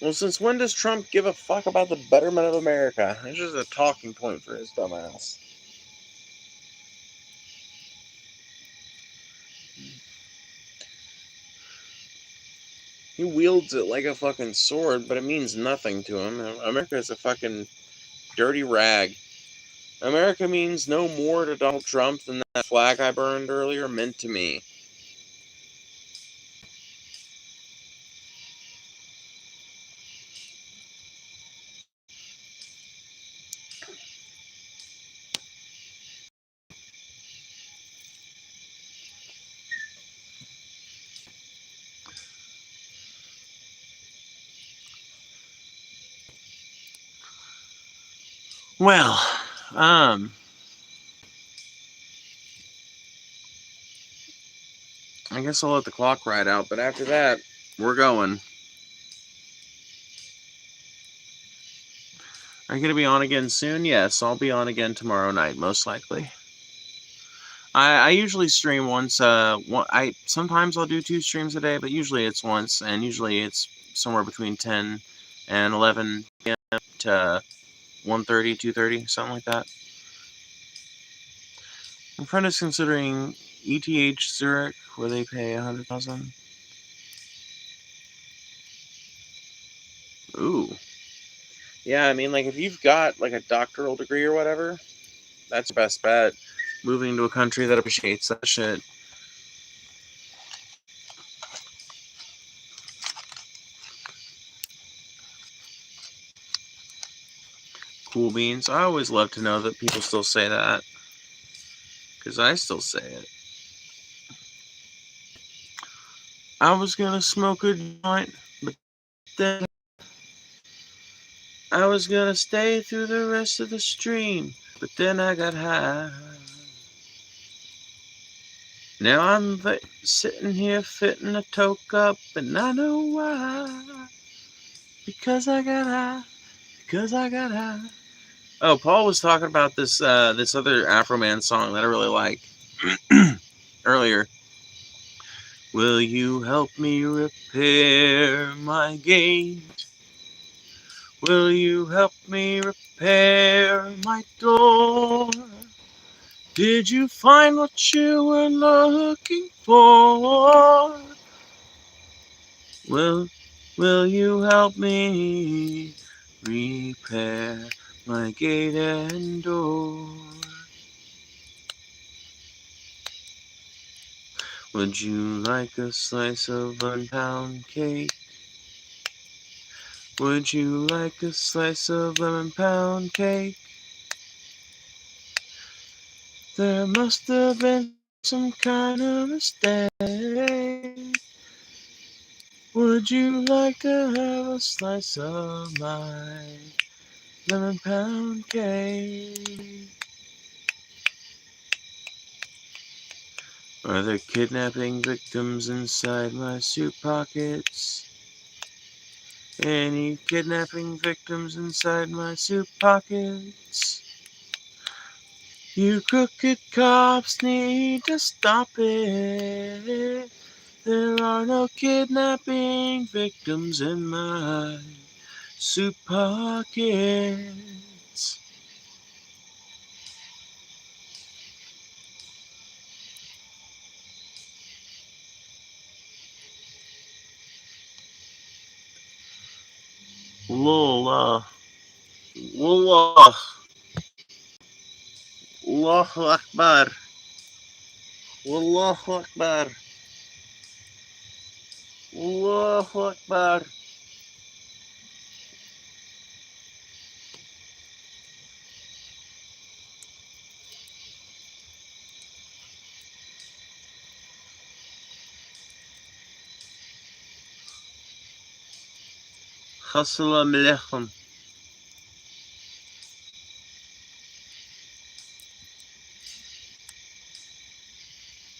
Well, since when does Trump give a fuck about the betterment of America? It's just a talking point for his dumbass. He wields it like a fucking sword, but it means nothing to him. America is a fucking dirty rag. America means no more to Donald Trump than that flag I burned earlier meant to me. Well, I guess I'll let the clock ride out, but after that, we're going. Are you going to be on again soon? Yes, I'll be on again tomorrow night, most likely. I usually stream once. Sometimes I'll do 2 streams a day, but usually it's once, and usually it's somewhere between 10 and 11 p.m. to 1:30, 2:30, something like that. My friend is considering ETH Zurich, where they pay $100,000. Ooh. Yeah, I mean, like, if you've got, like, a doctoral degree or whatever, that's your best bet. Moving to a country that appreciates that shit. Cool beans. I always love to know that people still say that. Because I still say it. I was gonna smoke a joint, but then I was gonna stay through the rest of the stream, but then I got high. Now I'm sitting here fitting a toke up, and I know why. Because I got high. Oh, Paul was talking about this this other Afroman song that I really like earlier. Will you help me repair my gate? Will you help me repair my door? Did you find what you were looking for? Will you help me repair my gate and door? Would you like a slice of £1 cake? Would you like a slice of £1 cake? There must have been some kind of mistake. Would you like to have a slice of my £1 cake? Are there kidnapping victims inside my suit pockets? Any kidnapping victims inside my suit pockets? You crooked cops need to stop it. There are no kidnapping victims in my suit pockets. Wallah. Wallah. Allahu Akbar. Wallahu Akbar. Allahu Akbar. Assalamu alaikum.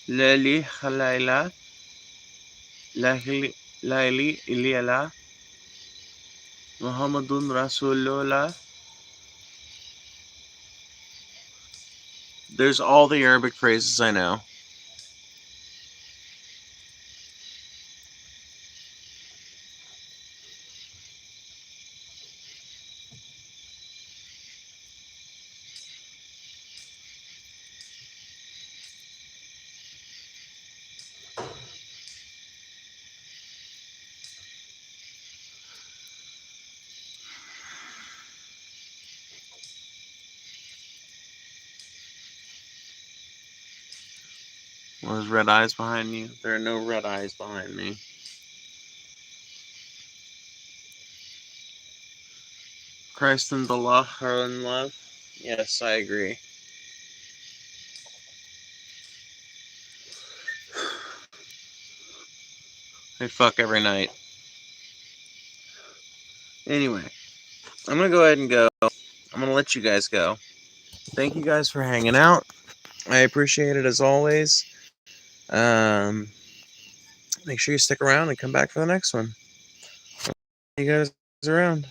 Lali Khalaila. Laili Iliala. Muhammadun Rasulullah. There's all the Arabic phrases I know. Well, there's red eyes behind you. There are no red eyes behind me. Christ and Allah are in love. Yes, I agree. They fuck every night. Anyway, I'm gonna go ahead and go. I'm gonna let you guys go. Thank you guys for hanging out. I appreciate it as always. Make sure you stick around and come back for the next one. You guys around.